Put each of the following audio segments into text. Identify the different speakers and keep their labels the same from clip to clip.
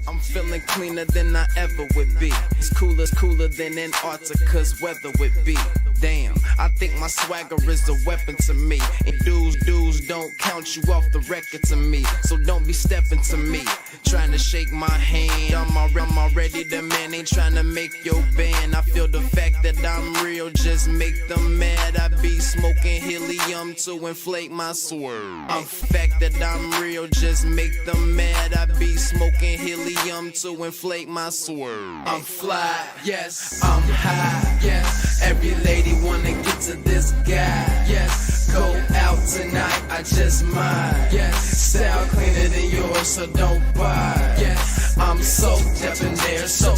Speaker 1: I'm feeling cleaner than I ever would be. It's cooler than Antarctica's weather would be. Damn, I think my swagger is a weapon to me. And dudes don't count you off the record to me. So don't be stepping to me, trying to shake my hand. I'm already the man, ain't trying to make your band. I feel the fact that I'm real, just make them mad. I be smoking helium to inflate my swerve. The fact that I'm real, just make them mad. I be smoking helium to inflate my swerve. I'm fly, yes, I'm high, yes. Every lady wanna get to this guy, yes. Go out tonight, I just might, yes. Style cleaner than yours, so don't buy, yes. I'm so debonair, so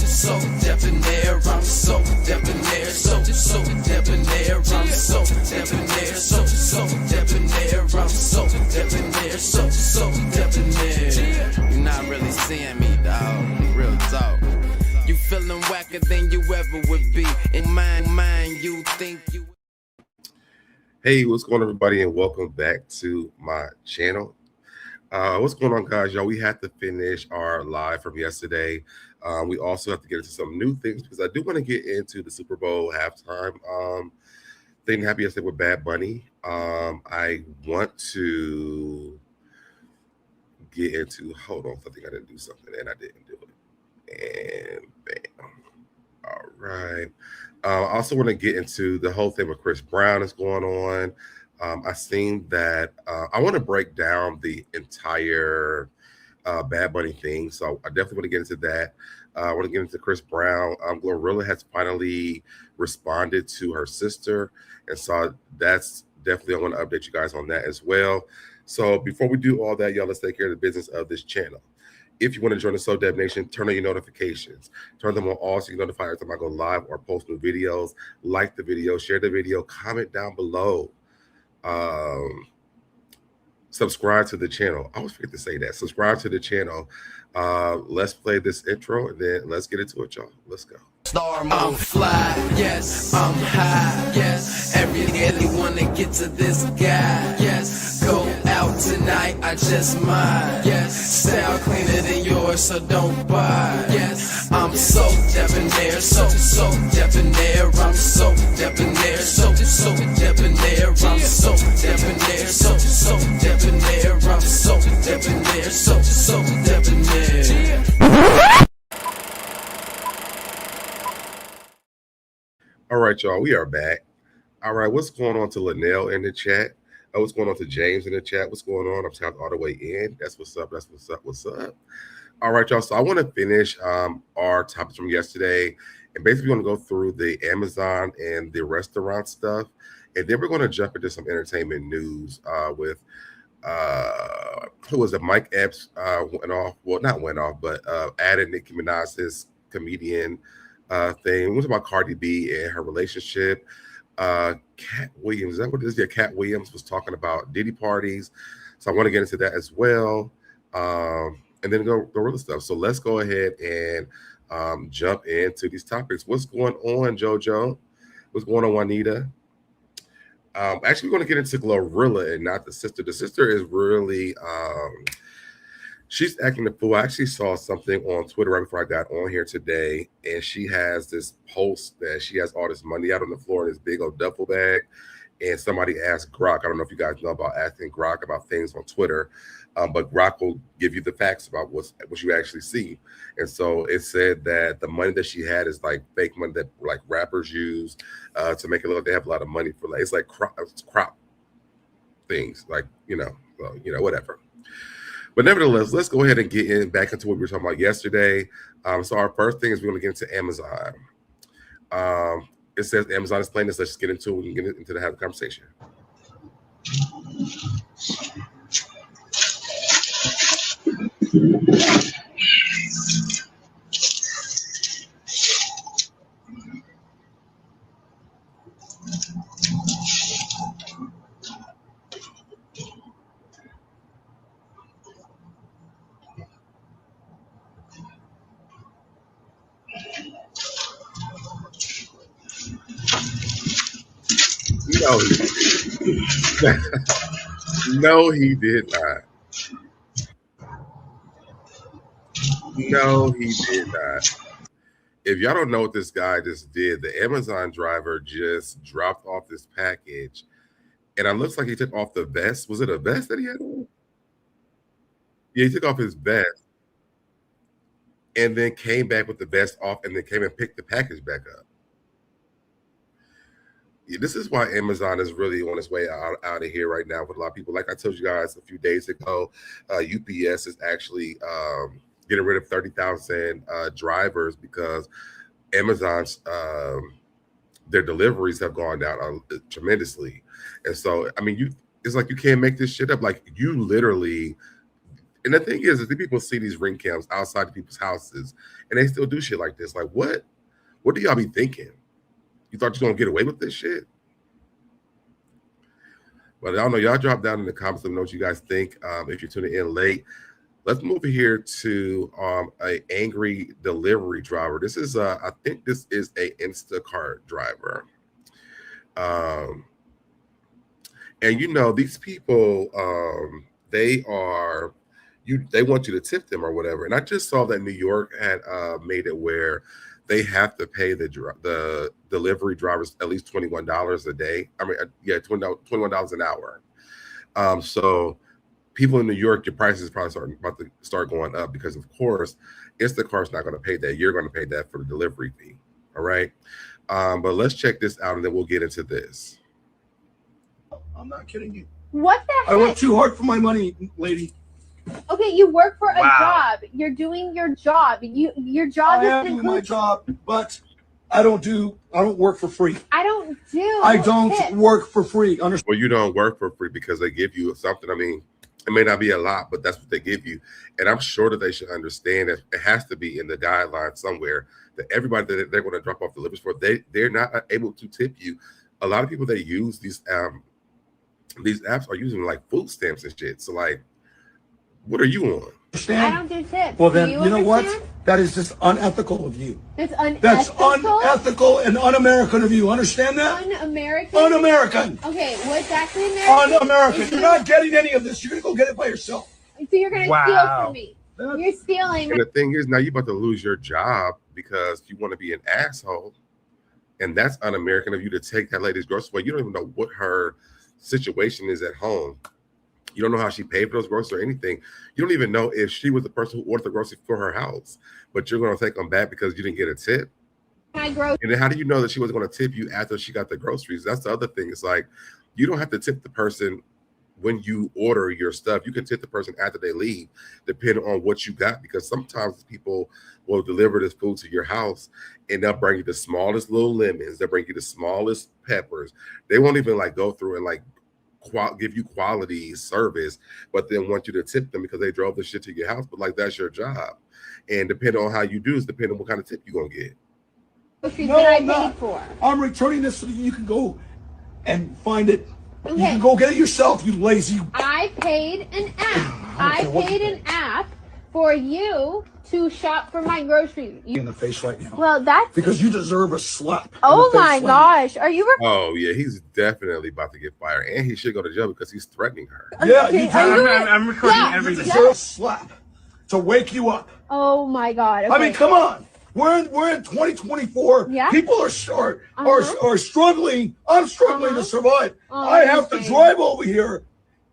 Speaker 1: debonair. I'm so debonair, so debonair. I'm so debonair, so debonair. I'm so debonair, so debonair. You're not really seeing me, dog. Real talk. You feeling whacker than you ever would be. In mind, you think you.
Speaker 2: Hey, what's going on, everybody, and welcome back to my channel. What's going on, guys? Y'all, we had to finish our live from yesterday. We also have to get into some new things because I do want to get into the Super Bowl halftime thing that happened yesterday with Bad Bunny. I want to get into, hold on, I think I didn't do something and I didn't do it. And bam. All right. I also want to get into the whole thing with Chris Brown is going on. I seen that. I want to break down the entire Bad Bunny thing. So I definitely want to get into that. I want to get into Chris Brown. GloRilla has finally responded to her sister. And so that's definitely, I want to update you guys on that as well. So before we do all that, y'all, let's take care of the business of this channel. If you want to join the SoDeb Nation, turn on your notifications. Turn them on all so you get notified every time I go live or post new videos. Like the video, share the video, comment down below. Subscribe to the channel. I always forget to say that. Subscribe to the channel. Let's play this intro and then let's get into it, y'all. Let's go.
Speaker 1: I'm fly, yes, I'm high, yes. Every wanna get to this guy, yes. Go out tonight, I just might, yes. Style cleaner than yours, so don't buy, yes. I'm so debonair, so debonair. I'm so debonair, so debonair. I'm so debonair, so debonair. I'm so debonair, so debonair.
Speaker 2: All right, y'all, we are back. All right, what's going on to Linnell in the chat? What's going on to James in the chat? What's going on? I'm tapped all the way in. That's what's up. That's what's up. What's up? All right, y'all. So I want to finish our topics from yesterday, and basically going to go through the Amazon and the restaurant stuff, and then we're going to jump into some entertainment news with who was it? Mike Epps went off. Well, not went off, but added Nicki Minaj's comedian thing. It was about Cardi B and her relationship. Katt Williams, is that what it is? Yeah, Katt Williams was talking about Diddy parties. So I want to get into that as well. And then go GloRilla stuff. So let's go ahead and jump into these topics. What's going on, JoJo? What's going on, Juanita? Actually, we're going to get into GloRilla and not the sister. The sister is really she's acting the fool. I actually saw something on Twitter right before I got on here today, and she has this post that she has all this money out on the floor in this big old duffel bag, and somebody asked Grok. I don't know if you guys know about asking Grok about things on Twitter, but Grok will give you the facts about what you actually see. And so it said that the money that she had is like fake money that like rappers use to make it look like they have a lot of money for, like, it's like crop things, like, whatever. But nevertheless, let's go ahead and get back into what we were talking about yesterday. So our first thing is we're going to get into Amazon. It says Amazon is playing this. Let's just get into it. We can get into the conversation. No, he did not. No, he did not. If y'all don't know what this guy just did, the Amazon driver just dropped off this package, and it looks like he took off the vest. Was it a vest that he had on? Yeah, he took off his vest and then came back with the vest off and then came and picked the package back up. Yeah, this is why Amazon is really on its way out of here right now with a lot of people. Like I told you guys a few days ago, UPS is actually getting rid of 30,000 drivers because Amazon's their deliveries have gone down tremendously. And so, I mean, it's like you can't make this shit up. Like you literally. And the thing is the people see these ring cams outside of people's houses, and they still do shit like this. Like, what do y'all be thinking? You thought you're gonna get away with this shit? But I don't know. Y'all drop down in the comments and know what you guys think. If you're tuning in late, let's move here to a angry delivery driver. This is I think this is a Instacart driver. And you know these people, they want you to tip them or whatever. And I just saw that New York had made it where they have to pay the delivery drivers at least $21 a day. I mean, yeah, $21 an hour. So people in New York, your prices is probably about to start going up because, of course, Instacart's not going to pay that. You're going to pay that for the delivery fee. All right. But let's check this out and then we'll get into this.
Speaker 3: I'm not kidding you.
Speaker 4: What the heck?
Speaker 3: I work too hard for my money, lady.
Speaker 4: Okay, you work for a job. You're doing your job. Your job
Speaker 3: I am doing my job, but I don't work for free.
Speaker 4: I don't
Speaker 3: don't work for free.
Speaker 2: Well, you don't work for free because they give you something. I mean, it may not be a lot, but that's what they give you. And I'm sure that they should understand that it has to be in the guidelines somewhere that everybody that they're going to drop off the deliveries for, they're not able to tip you. A lot of people that use these apps are using like food stamps and shit. So like, what are you on?
Speaker 4: I don't do tips.
Speaker 3: Well, then, you know what? That is just unethical of you.
Speaker 4: It's unethical?
Speaker 3: That's unethical and un-American of you. Understand that?
Speaker 4: Un-American?
Speaker 3: Un-American.
Speaker 4: Okay, what's actually American?
Speaker 3: Un-American. You're not getting any of this. You're going to go get it by yourself.
Speaker 4: So you're going to steal from me. You're stealing.
Speaker 2: And the thing is, now you're about to lose your job because you want to be an asshole. And that's un-American of you to take that lady's groceries away. You don't even know what her situation is at home. You don't know how she paid for those groceries or anything. You don't even know if she was the person who ordered the groceries for her house. But you're going to take them back because you didn't get a tip. And then how do you know that she wasn't going to tip you after she got the groceries? That's the other thing. It's like you don't have to tip the person when you order your stuff. You can tip the person after they leave, depending on what you got. Because sometimes people will deliver this food to your house and they'll bring you the smallest little lemons. They'll bring you the smallest peppers. They won't even like go through and like give you quality service, but then want you to tip them because they drove the shit to your house. But like that's your job, and depending on how you do is depending on what kind of tip you're gonna get.
Speaker 4: No, I'm not.
Speaker 3: I'm returning this so that you can go and find it. Okay. You can go get it yourself, you lazy.
Speaker 4: I paid an app. I paid an app for you to shop for my groceries.
Speaker 3: In the face right now.
Speaker 4: Well, that's
Speaker 3: because you deserve a slap.
Speaker 4: Oh my gosh, are you?
Speaker 2: Oh yeah, he's definitely about to get fired, and he should go to jail because he's threatening her.
Speaker 3: Yeah, you
Speaker 5: I'm recording everything.
Speaker 3: You deserve a slap to wake you up.
Speaker 4: Oh my god. Okay.
Speaker 3: I mean, come on. We're in 2024.
Speaker 4: Yeah.
Speaker 3: People are struggling. I'm struggling to survive. I have to drive over here.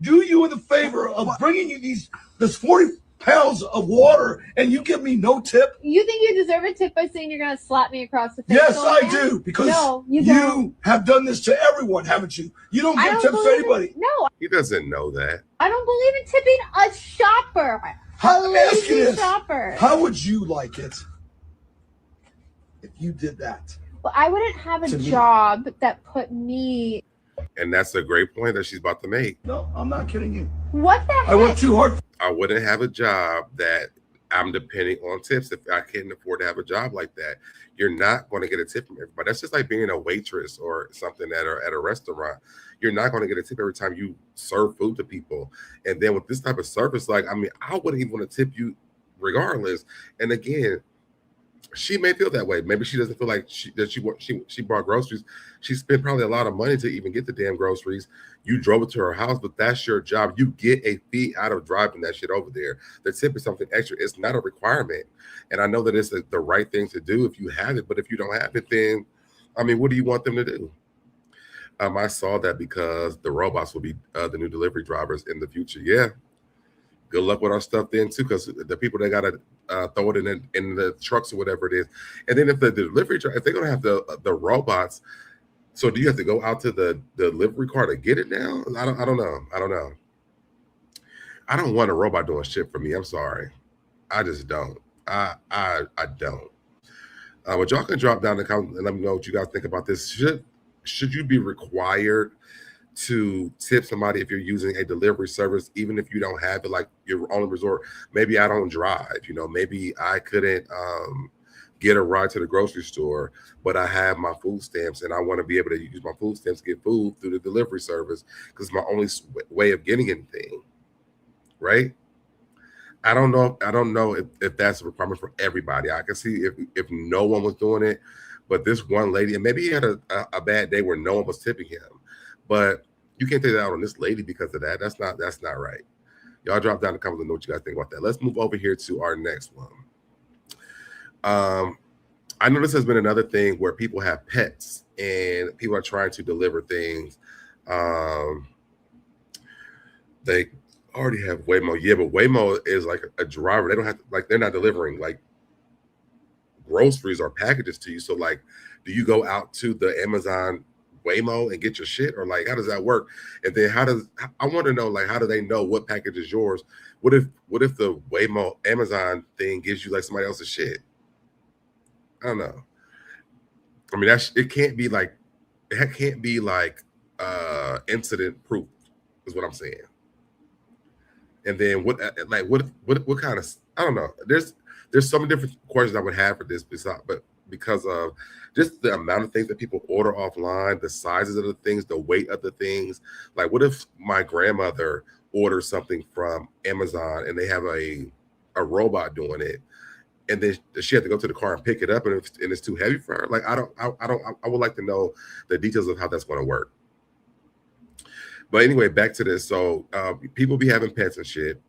Speaker 3: Do you the favor of bringing you this 40 pounds of water, and you give me no tip?
Speaker 4: You think you deserve a tip by saying you're going to slap me across the face?
Speaker 3: Yes, I do, because you have done this to everyone, haven't you? You don't give tips to anybody.
Speaker 4: No.
Speaker 2: He doesn't know that.
Speaker 4: I don't believe in tipping a shopper.
Speaker 3: Let me ask you this.
Speaker 4: Shopper.
Speaker 3: How would you like it if you did that?
Speaker 4: Well, I wouldn't have a job that put me...
Speaker 2: And that's a great point that she's about to make.
Speaker 3: No, I'm not kidding you.
Speaker 4: What the heck?
Speaker 3: I work too hard.
Speaker 2: I wouldn't have a job that I'm depending on tips if I can't afford to have a job like that. You're not going to get a tip from everybody. That's just like being a waitress or something at a restaurant. You're not going to get a tip every time you serve food to people. And then with this type of service, like, I mean, I wouldn't even want to tip you regardless. And again, she may feel that way. Maybe she doesn't feel like she bought groceries. She spent probably a lot of money to even get the damn groceries. You drove it to her house, but that's your job. You get a fee out of driving that shit over there. The tip is something extra. It's not a requirement. And I know that it's the right thing to do if you have it, but if you don't have it, then I mean, what do you want them to do? I saw that because the robots will be the new delivery drivers in the future. Yeah, good luck with our stuff then too, because the people that gotta throw it in the trucks or whatever it is, and then if the delivery if they're gonna have the robots, so do you have to go out to the delivery car to get it now? I don't know. I don't want a robot doing shit for me. I'm sorry, I just don't. I don't. But y'all can drop down in the comments and let me know what you guys think about this. Should you be required to tip somebody if you're using a delivery service, even if you don't have it, like your only resort? Maybe I don't drive, maybe I couldn't get a ride to the grocery store, but I have my food stamps and I want to be able to use my food stamps to get food through the delivery service because it's my only way of getting anything, right? I don't know if that's a requirement for everybody. I can see if no one was doing it, but this one lady, and maybe he had a bad day where no one was tipping him. But you can't take that out on this lady because of that. That's not right. Y'all drop down in the comments and know what you guys think about that. Let's move over here to our next one. I know this has been another thing where people have pets and people are trying to deliver things. They already have Waymo. Yeah, but Waymo is like a driver. They don't have to, like, they're not delivering like groceries or packages to you. So like, do you go out to the Amazon Waymo and get your shit, or like how does that work? And then I want to know, like, how do they know what package is yours? What if the Waymo Amazon thing gives you like somebody else's shit? I don't know. I mean, it can't be like incident proof is what I'm saying. And then what kind of, I don't know. There's so many different questions I would have for this, but because of just the amount of things that people order offline, the sizes of the things, the weight of the things. Like, what if my grandmother orders something from Amazon and they have a robot doing it, and then she had to go to the car and pick it up, and it's too heavy for her? Like, I would like to know the details of how that's going to work. But anyway, back to this. So people be having pets and shit.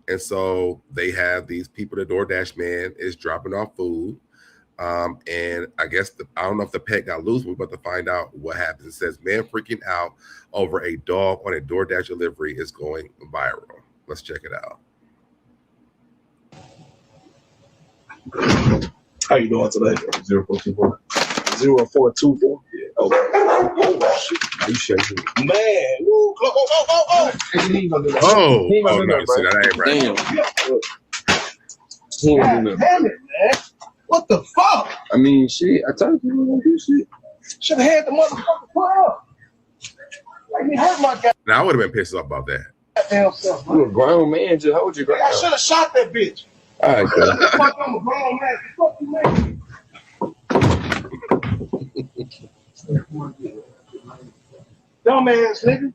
Speaker 2: And so they have these people, the DoorDash man is dropping off food. And I guess, I don't know if the pet got loose, we're about to find out what happens. It says, man freaking out over a dog on a DoorDash delivery is going viral. Let's check it out.
Speaker 3: How you doing today? 0424. 0424. Yeah. Okay. Oh shit. You shaking. Man. Woo. Oh. He ain't gonna do that.
Speaker 2: Oh, no, see, that ain't right.
Speaker 6: Damn. He ain't gonna do that.
Speaker 3: Damn it, man. What the fuck?
Speaker 6: I mean, shit, I told you we were gonna do shit.
Speaker 3: Should have had the motherfucker put up. Like, he hurt my
Speaker 2: Now I would have been pissed off about that.
Speaker 3: goddamn self.
Speaker 6: You a grown man, just hold your ground.
Speaker 3: I should have shot that bitch.
Speaker 6: All right, cuz.
Speaker 3: Fuck, I'm a grown man. Fuck you, man. Dumbass nigga.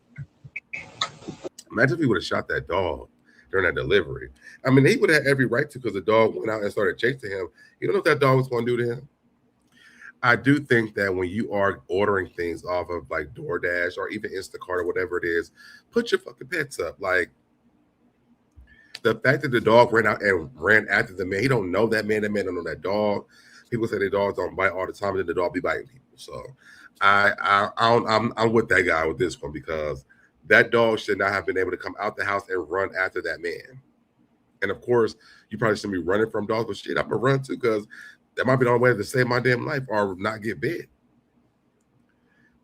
Speaker 2: Imagine if he would have shot that dog during that delivery. I mean, he would have every right to, because the dog went out and started chasing him. You don't know what that dog was going to do to him. I do think that when you are ordering things off of like DoorDash or even Instacart or whatever it is, put your fucking pets up. Like, the fact that the dog ran out and ran after the man, he don't know that man. That man don't know that dog. People say their dogs don't bite all the time, and then the dog be biting people. So I'm with that guy with this one, because that dog should not have been able to come out the house and run after that man. And of course, you probably shouldn't be running from dogs, but shit, I'm gonna run too, because that might be the only way to save my damn life or not get bit.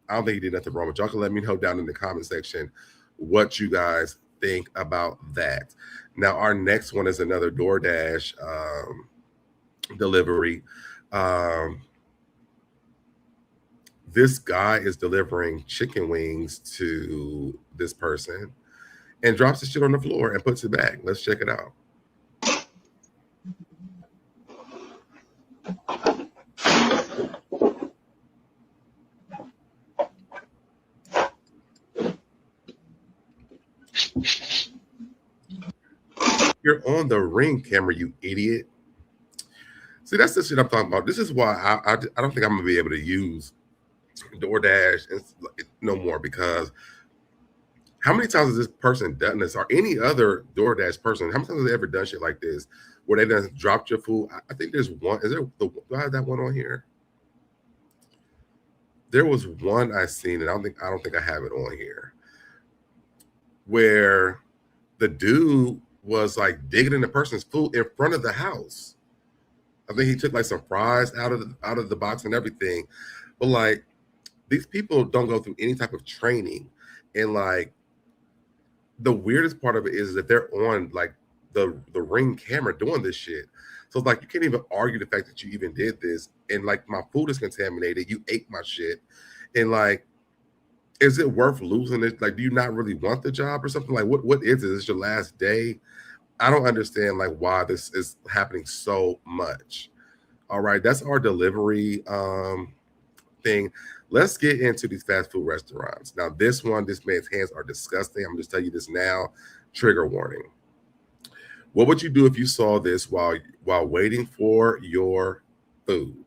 Speaker 2: I don't think he did nothing wrong, but y'all can let me know down in the comment section what you guys think about that. Now, our next one is another DoorDash delivery. This guy is delivering chicken wings to this person and drops the shit on the floor and puts it back. Let's check it out. You're on the Ring camera, you idiot. See, that's the shit I'm talking about. This is why I don't think I'm gonna be able to use DoorDash and no more, because how many times has this person done this, or any other DoorDash person? How many times have they ever done shit like this where they done dropped your food? I think there's one. Do I have that one on here? There was one I seen, and I don't think I have it on here, where the dude was like digging in the person's food in front of the house. I think he took like some fries out of the box and everything. But like, these people don't go through any type of training. And like, the weirdest part of it is that they're on like the Ring camera doing this shit. So it's like, you can't even argue the fact that you even did this. And like, my food is contaminated. You ate my shit. And like, is it worth losing it? Like, do you not really want the job or something? Like, what is it? Is your last day? I don't understand like why this is happening so much. All right, that's our delivery thing. Let's get into these fast food restaurants. Now, this man's hands are disgusting. I'm just telling you this now. Trigger warning. What would you do if you saw this while waiting for your food?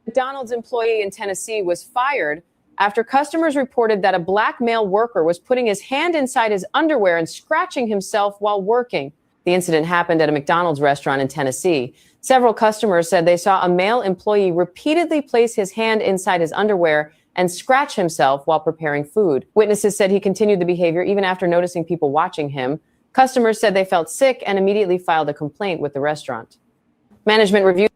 Speaker 7: McDonald's employee in Tennessee was fired after customers reported that a black male worker was putting his hand inside his underwear and scratching himself while working. The incident happened at a McDonald's restaurant in Tennessee. Several customers said they saw a male employee repeatedly place his hand inside his underwear and scratch himself while preparing food. Witnesses said he continued the behavior even after noticing people watching him. Customers said they felt sick and immediately filed a complaint with the restaurant. Management reviewed.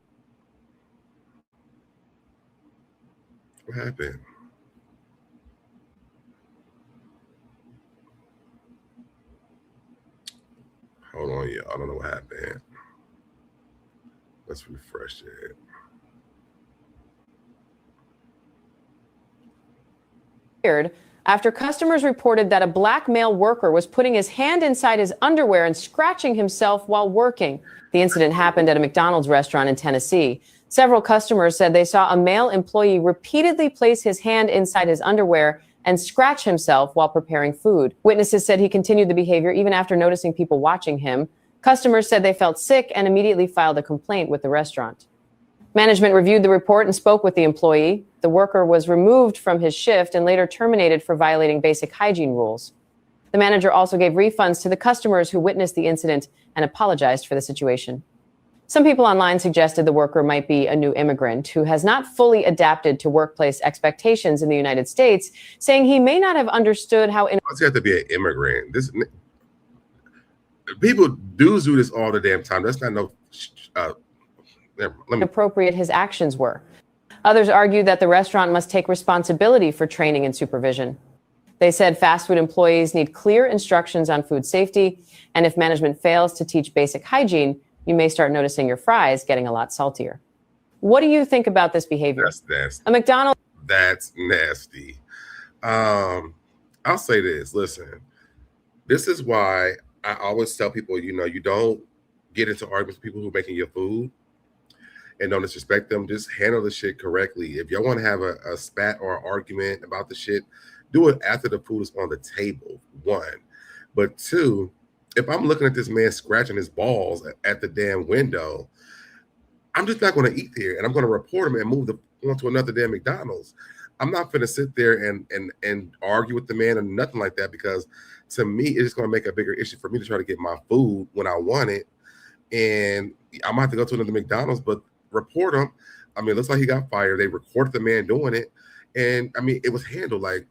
Speaker 2: What happened? Hold on, yeah. I don't know what happened. Let's refresh it.
Speaker 7: After customers reported that a black male worker was putting his hand inside his underwear and scratching himself while working. The incident happened at a McDonald's restaurant in Tennessee. Several customers said they saw a male employee repeatedly place his hand inside his underwear and scratch himself while preparing food. Witnesses said he continued the behavior even after noticing people watching him. Customers said they felt sick and immediately filed a complaint with the restaurant. Management reviewed the report and spoke with the employee. The worker was removed from his shift and later terminated for violating basic hygiene rules. The manager also gave refunds to the customers who witnessed the incident and apologized for the situation. Some people online suggested the worker might be a new immigrant who has not fully adapted to workplace expectations in the United States, saying he may not have understood how.
Speaker 2: Why does he have to be an immigrant? People do this all the damn time. That's not no.
Speaker 7: Appropriate his actions were. Others argued that the restaurant must take responsibility for training and supervision. They said fast food employees need clear instructions on food safety, and if management fails to teach basic hygiene, you may start noticing your fries getting a lot saltier. What do you think about this behavior?
Speaker 2: That's nasty.
Speaker 7: A McDonald's.
Speaker 2: That's nasty. I'll say this. Listen, this is why I always tell people, you don't get into arguments with people who are making your food and don't disrespect them. Just handle the shit correctly. If y'all want to have a spat or an argument about the shit, do it after the food is on the table, one. But two, if I'm looking at this man scratching his balls at the damn window, I'm just not going to eat there, and I'm going to report him and move on to another damn McDonald's. I'm not going to sit there and argue with the man or nothing like that, because to me, it's just going to make a bigger issue for me to try to get my food when I want it. And I might have to go to another McDonald's, but report him. I mean, it looks like he got fired. They recorded the man doing it. And I mean, it was handled like,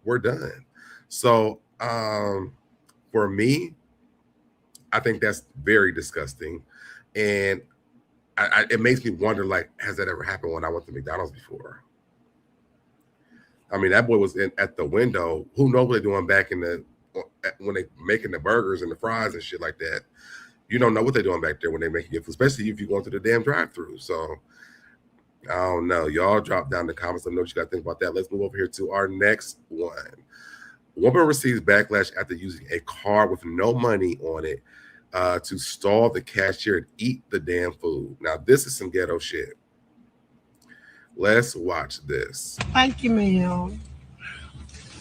Speaker 2: we're done. So for me, I think that's very disgusting. And it makes me wonder, like, has that ever happened when I went to McDonald's before? I mean, that boy was at the window. Who knows what they're doing back when they making the burgers and the fries and shit like that. You don't know what they're doing back there when they're making your food, especially if you're going to the damn drive-thru. So I don't know. Y'all drop down in the comments. Let me know what you got to think about that. Let's move over here to our next one. Woman receives backlash after using a card with no money on it to stall the cashier and eat the damn food. Now, this is some ghetto shit. Let's watch this.
Speaker 8: Thank you, ma'am.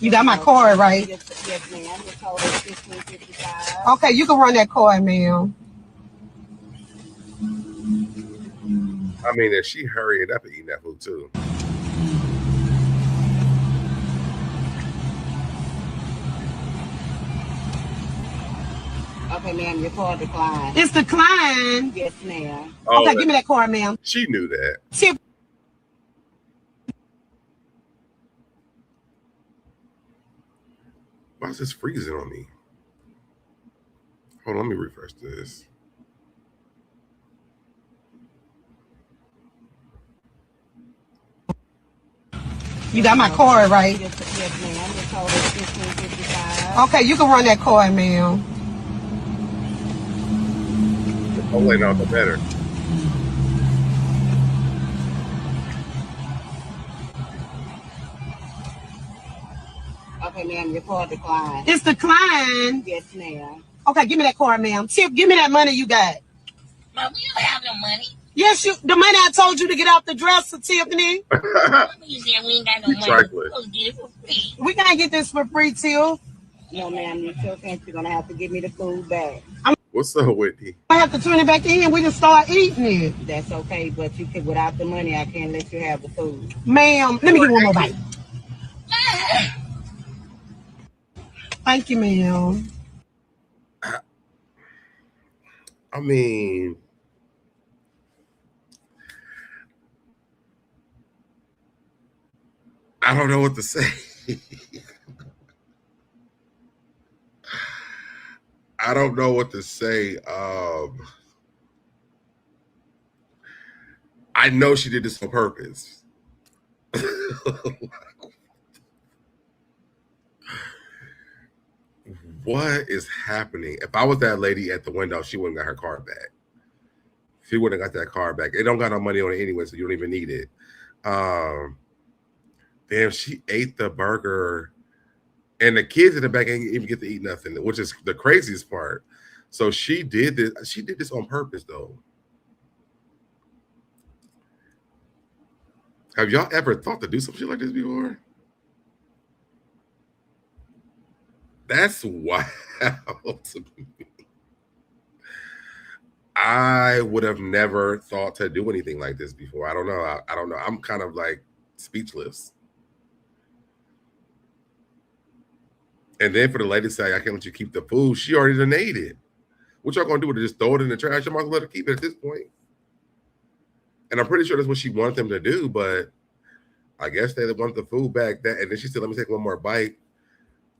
Speaker 8: You got my card, right?
Speaker 9: Yes, ma'am. The code is 1555.
Speaker 8: Okay, you can run that card, ma'am.
Speaker 2: I mean, and she hurried up and eating that food too.
Speaker 9: Okay, ma'am, your card declined.
Speaker 8: It's declined.
Speaker 9: Yes, ma'am.
Speaker 2: Oh,
Speaker 8: Okay, give me that card, ma'am.
Speaker 2: She knew that.
Speaker 8: See,
Speaker 2: why is this freezing on me? Hold on, let me refresh this.
Speaker 8: you got my card, right?
Speaker 9: Yes, ma'am. The code is 1555.
Speaker 8: Okay, you can run that card, ma'am.
Speaker 2: Oh, wait, no, better.
Speaker 9: Okay, ma'am, your card declined.
Speaker 8: It's declined.
Speaker 9: Yes, ma'am.
Speaker 8: Okay, give me that card, ma'am. Tip, give me that money you got.
Speaker 10: Mom, we don't have no money.
Speaker 8: Yes, the money I told you to get off the dresser, Tiffany.
Speaker 10: You said we ain't got no money.
Speaker 2: Exactly.
Speaker 10: We'll get it for free.
Speaker 8: We can't get this for free, Tiff.
Speaker 9: No, ma'am, you still can't. You're going to have to give me the food back.
Speaker 2: What's up, Whitney?
Speaker 8: I have to turn it back in. We just start eating it.
Speaker 9: That's okay, but you can, without the money, I can't let you have the food.
Speaker 8: Ma'am, let me get one more bite. Thank you, ma'am.
Speaker 2: I mean, I don't know what to say. I don't know what to say. I know she did this on purpose. What is happening? If I was that lady at the window, she wouldn't got her car back. She wouldn't have got that car back. It don't got no money on it anyway, so you don't even need it. Damn, she ate the burger, and the kids in the back ain't even get to eat nothing, which is the craziest part. So she did this. She did this on purpose, though. Have y'all ever thought to do some shit like this before? That's wild to me. I would have never thought to do anything like this before. I don't know. I don't know. I'm kind of like speechless. And then for the lady to say, I can't let you keep the food, she already done ate it. What y'all gonna do with it? Just throw it in the trash? You might as well let her keep it at this point. And I'm pretty sure that's what she wanted them to do, but I guess they want the food back. And then she said, let me take one more bite.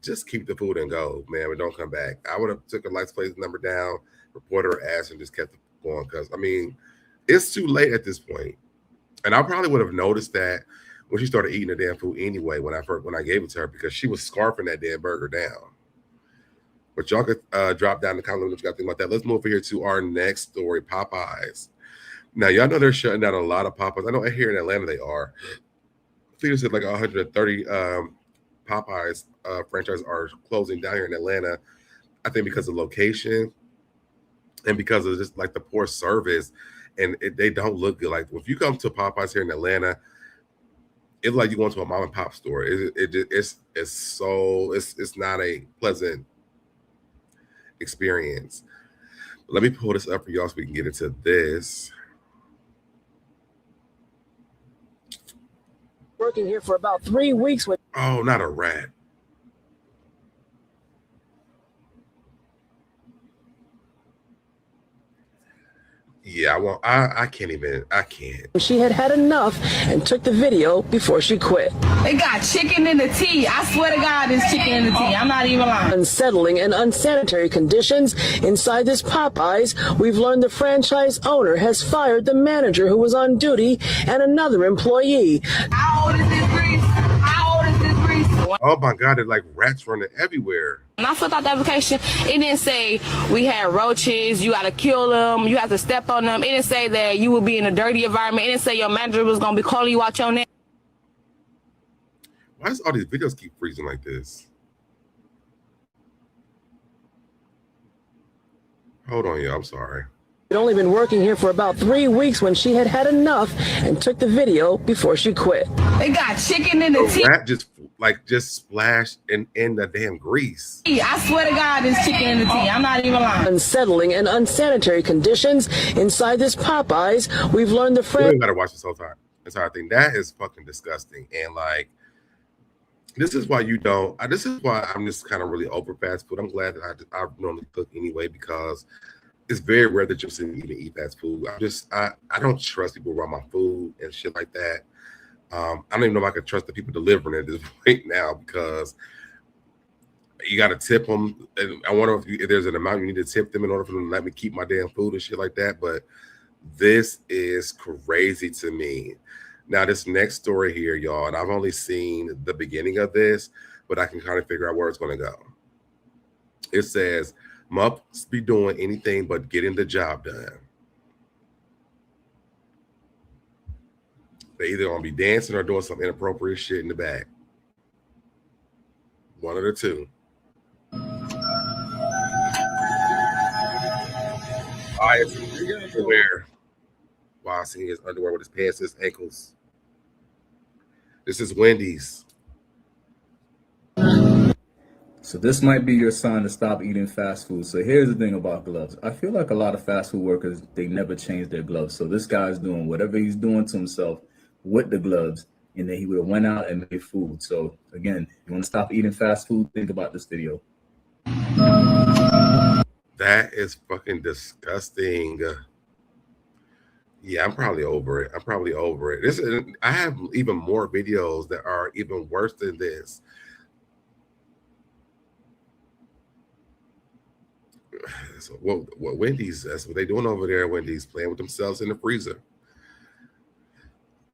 Speaker 2: Just keep the food and go, man, and don't come back. I would have took her license plate number down, reported her ass, and just kept it going. Because, I mean, it's too late at this point. And I probably would have noticed that when she started eating the damn food anyway, when I gave it to her, because she was scarfing that damn burger down. But y'all could drop down in the comments what you got to think about that. Let's move over here to our next story, Popeyes. Now, y'all know they're shutting down a lot of Popeyes. I know here in Atlanta they are. I think it's like 130 Popeyes franchises are closing down here in Atlanta. I think because of location and because of just like the poor service, and they don't look good. Like if you come to Popeyes here in Atlanta, it's like you going to a mom and pop store. It's not a pleasant experience. Let me pull this up for y'all so we can get into this.
Speaker 11: Working here for about 3 weeks with.
Speaker 2: Oh, not a rat. Yeah, I can't.
Speaker 11: She had enough and took the video before she quit.
Speaker 12: They got chicken in the tea. I swear to God, there's chicken in the tea. I'm not even lying.
Speaker 11: Unsettling and unsanitary conditions inside this Popeyes. We've learned the franchise owner has fired the manager who was on duty and another employee.
Speaker 12: How old is this grease? How old is this grease?
Speaker 2: Oh my God, there's like rats running everywhere.
Speaker 12: When I filled out the application, it didn't say we had roaches, you got to kill them, you have to step on them. It didn't say that you would be in a dirty environment. It didn't say your manager was going to be calling you out your name.
Speaker 2: Why does all these videos keep freezing like this? Hold on, y'all. I'm sorry.
Speaker 11: She'd only been working here for about 3 weeks when she had enough and took the video before she quit.
Speaker 12: They got chicken in the tea.
Speaker 2: Rat just like just splashed in the damn grease.
Speaker 12: I swear to God, this chicken in the tea. I'm not even lying.
Speaker 11: Unsettling and unsanitary conditions inside this Popeyes. We've learned the
Speaker 2: You ain't gotta watch this whole entire thing. That is fucking disgusting. And like, this is why you don't. This is why I'm just kind of really over fast food. I'm glad that I normally cook anyway, because it's very rare that you see me even eat fast food. I don't trust people around my food and shit like that. I don't even know if I can trust the people delivering it at this point now, because you got to tip them. And I wonder if there's an amount you need to tip them in order for them to let me keep my damn food and shit like that. But this is crazy to me. Now, this next story here, y'all, and I've only seen the beginning of this, but I can kind of figure out where it's going to go. It says, must be doing anything but getting the job done. They either going to be dancing or doing some inappropriate shit in the back. One of the two. I am wear while seeing his underwear with his pants, his ankles. This is Wendy's.
Speaker 13: So this might be your sign to stop eating fast food. So here's the thing about gloves. I feel like a lot of fast food workers, they never change their gloves. So this guy's doing whatever he's doing to himself with the gloves, and then he would have went out and made food. So again, you want to stop eating fast food, think about this video.
Speaker 2: That is fucking disgusting. Yeah, I'm probably over it. I have even more videos that are even worse than this. So what Wendy's, that's what they doing over there at Wendy's, playing with themselves in the freezer.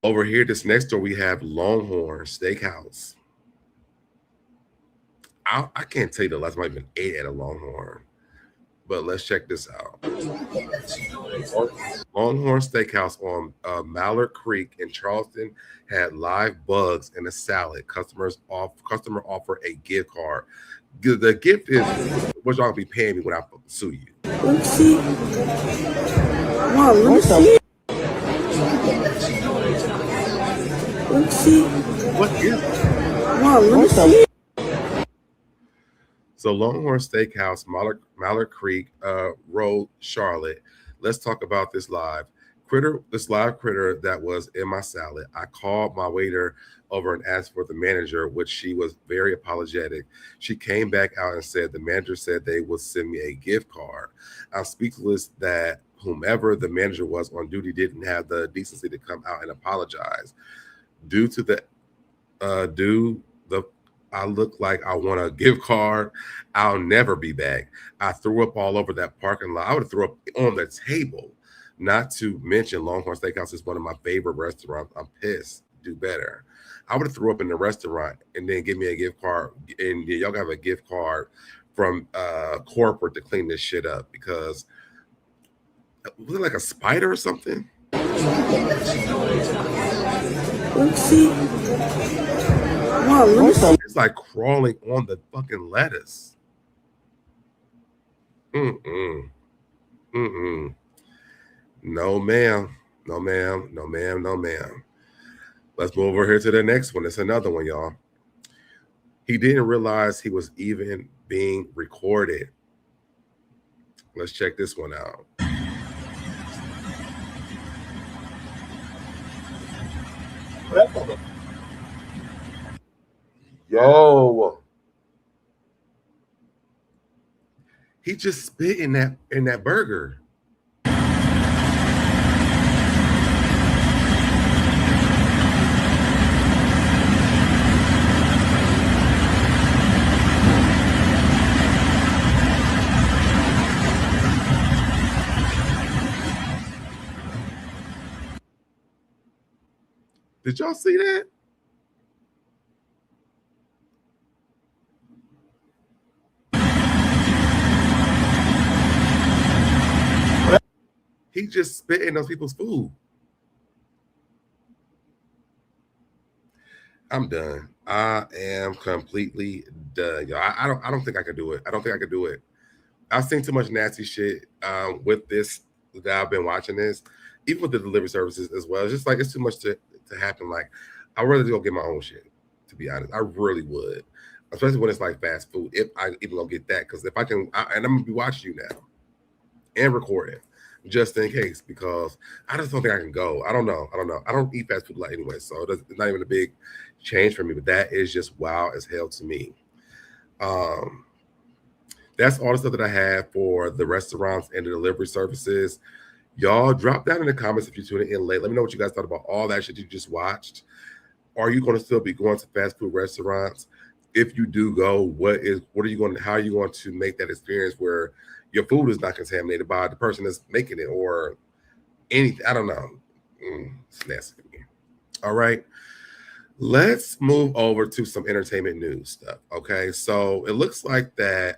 Speaker 2: Over here, this next door, we have Longhorn Steakhouse. I can't tell you the last time I've been ate at a Longhorn, but let's check this out. Longhorn Steakhouse on Mallard Creek in Charleston had live bugs and a salad. Customer offer a gift card. The gift is what y'all gonna be paying me when I sue you.
Speaker 11: Let's see. Wow, let me see. Let's see.
Speaker 2: What is it?
Speaker 11: Wow, let me see.
Speaker 2: So Longhorn Steakhouse, Mallard Creek Road, Charlotte. Let's talk about this live critter that was in my salad. I called my waiter over and asked for the manager, which she was very apologetic. She came back out and said the manager said they would send me a gift card. I'm speechless that whomever the manager was on duty didn't have the decency to come out and apologize. I look like I want a gift card. I'll never be back. I threw up all over that parking lot. I would have threw up on the table. Not to mention Longhorn Steakhouse is one of my favorite restaurants. I'm pissed. Do better. I would have threw up in the restaurant and then give me a gift card. And y'all got a gift card from corporate to clean this shit up, because was it like a spider or something?
Speaker 11: Let's see. Wow, let me see.
Speaker 2: It's like crawling on the fucking lettuce. No, ma'am. No, ma'am. No, ma'am. No, ma'am. Let's move over here to the next one. It's another one, y'all. He didn't realize he was even being recorded. Let's check this one out. Yo, he just spit in that burger. Did y'all see that? He just spit in those people's food. I'm done. I am completely done, y'all. I don't think I could do it. I don't think I could do it. I've seen too much nasty shit with this that I've been watching this, even with the delivery services as well. It's just like it's too much to happen. Like, I'd rather go get my own shit, to be honest. I really would, especially when it's like fast food. If I even gonna get that, because if I can, and I'm gonna be watching you now and recording just in case, because I just don't think I can go. I don't know. I don't eat fast food a lot anyway, so it's not even a big change for me. But that is just wow as hell to me. That's all the stuff that I have for the restaurants and the delivery services. Y'all drop down in the comments if you're tuning in late. Let me know what you guys thought about all that shit you just watched. Are you going to still be going to fast food restaurants? If you do go, how are you going to make that experience where your food is not contaminated by the person that's making it or anything? I don't know. It's nasty to me. All right. Let's move over to some entertainment news stuff. Okay. So it looks like that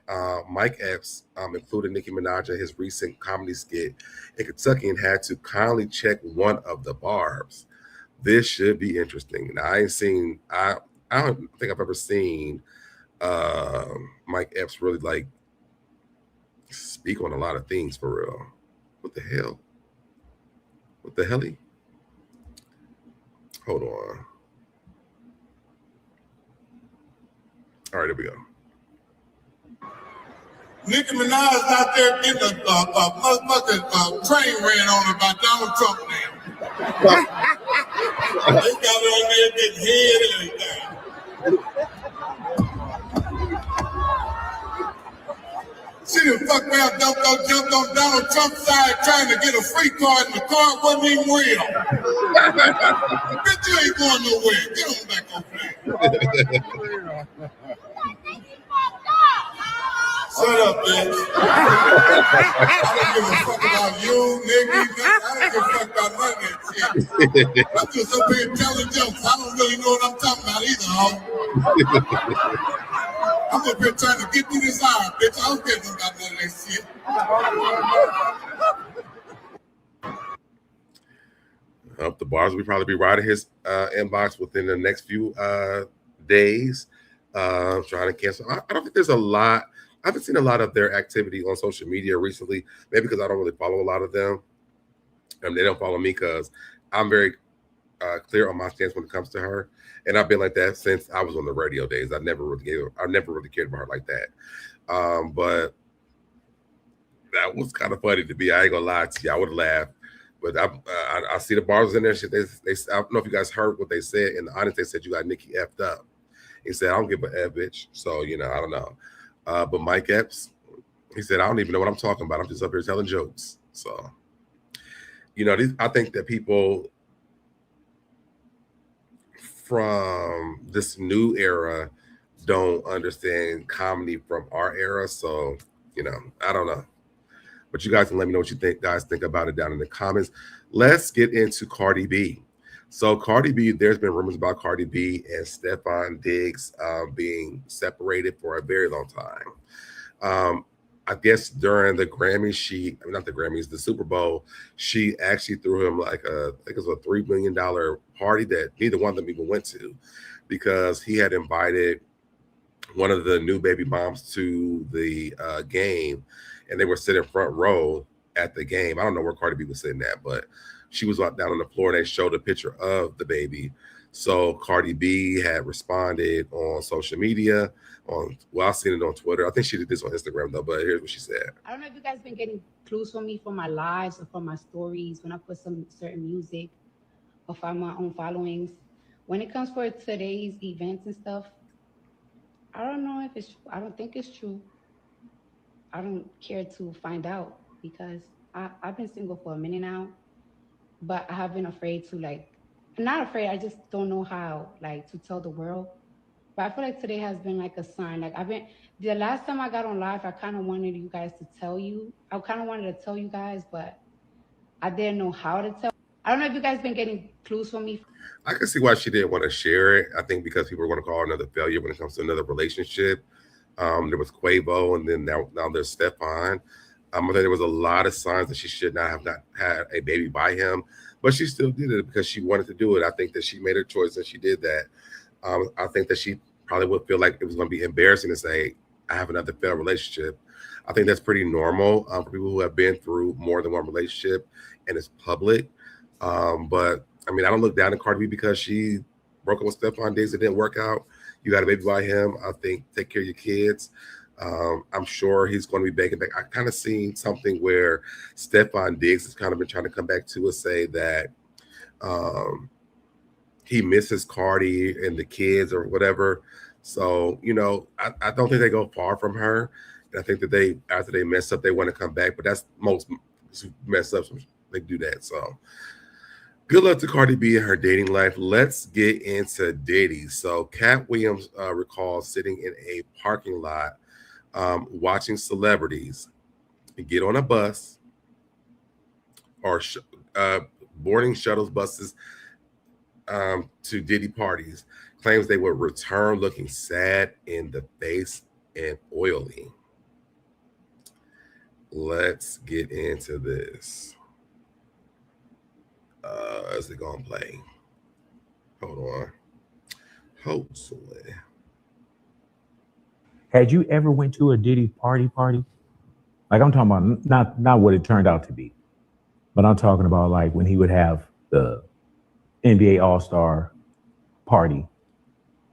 Speaker 2: Mike Epps included Nicki Minaj in his recent comedy skit in Kentucky and had to kindly check one of the barbs. This should be interesting. Now, I don't think I've ever seen Mike Epps really like speak on a lot of things for real. What the hell? What the helly? Hold on. All right, here we go.
Speaker 14: Nicki Minaj out there getting a motherfucking train ran on her by Donald Trump now. They got her on there getting head and everything. She done fucked around, jumped on Donald Trump's side trying to get a free card, and the card wasn't even real. Bitch, you ain't going nowhere. Get on back over there. Shut up, bitch. I don't give a fuck about you, nigga. I don't give a fuck about none of that shit. I'm just up here telling jokes. I don't really know what I'm talking about either, ho. I'm up here trying to get through this hour, bitch. I don't care about none of that shit.
Speaker 2: The bars will probably be right in his inbox within the next few days. Trying to cancel. I don't think there's a lot. I haven't seen a lot of their activity on social media recently, maybe because I don't really follow a lot of them. They don't follow me because I'm very clear on my stance when it comes to her. And I've been like that since I was on the radio days. I never really cared about her like that. But that was kind of funny to me. I ain't gonna lie to you. I would have laughed. But I see the bars in there. Shit, I don't know if you guys heard what they said in the audience. They said you got Nicki effed up. He said, I don't give a F, bitch. So, I don't know. But Mike Epps, he said, I don't even know what I'm talking about. I'm just up here telling jokes. So, I think that people from this new era don't understand comedy from our era. So, I don't know. But you guys can let me know what you think about it down in the comments. Let's get into Cardi B. So Cardi B, there's been rumors about Cardi B and Stefan Diggs being separated for a very long time. I guess during the Grammys, the Super Bowl, she actually threw him I think it was a $3 million party that neither one of them even went to, because he had invited one of the new baby moms to the game, and they were sitting front row at the game. I don't know where Cardi B was sitting at, but she was down on the floor, and they showed a picture of the baby. So Cardi B had responded on social media. I've seen it on Twitter. I think she did this on Instagram though, but here's what she said.
Speaker 15: I don't know if you guys been getting clues from me from my lives or from my stories when I put some certain music or find my own followings. When it comes for today's events and stuff, I don't know if it's, I don't think it's true. I don't care to find out because I've been single for a minute now, but I have been afraid to not afraid, I just don't know how to tell the world. But I feel like today has been like a sign. The last time I got on live, I kind of wanted you guys to tell you. I kind of wanted to tell you guys, but I didn't know how to tell. I don't know if you guys been getting clues from me.
Speaker 2: I can see why she didn't want to share it. I think because people are going to call her another failure when it comes to another relationship. There was Quavo, and then now there's Stefan. I think there was a lot of signs that she should not have had a baby by him, but she still did it because she wanted to do it. I think that she made her choice and she did that. I think that she probably would feel like it was going to be embarrassing to say, I have another failed relationship. I think that's pretty normal for people who have been through more than one relationship and it's public. But I mean, I don't look down at Cardi B because she broke up with Stephon Diggs. It didn't work out. You got a baby by him. I think take care of your kids. I'm sure he's going to be back. I kind of seen something where Stephon Diggs has kind of been trying to come back to us, say that he misses Cardi and the kids or whatever. So, you know, I don't think they go far from her. And I think that after they mess up, they want to come back. But that's most mess ups. They do that. So good luck to Cardi B in her dating life. Let's get into Diddy. So Katt Williams recalls sitting in a parking lot watching celebrities get on a bus or boarding shuttles, buses to Diddy parties. Claims they would return looking sad in the face and oily. Let's get into this. Is it gonna play? Hold on. Hopefully.
Speaker 16: Had you ever went to a Diddy party? Like I'm talking about not what it turned out to be, but I'm talking about like when he would have the NBA All-Star party.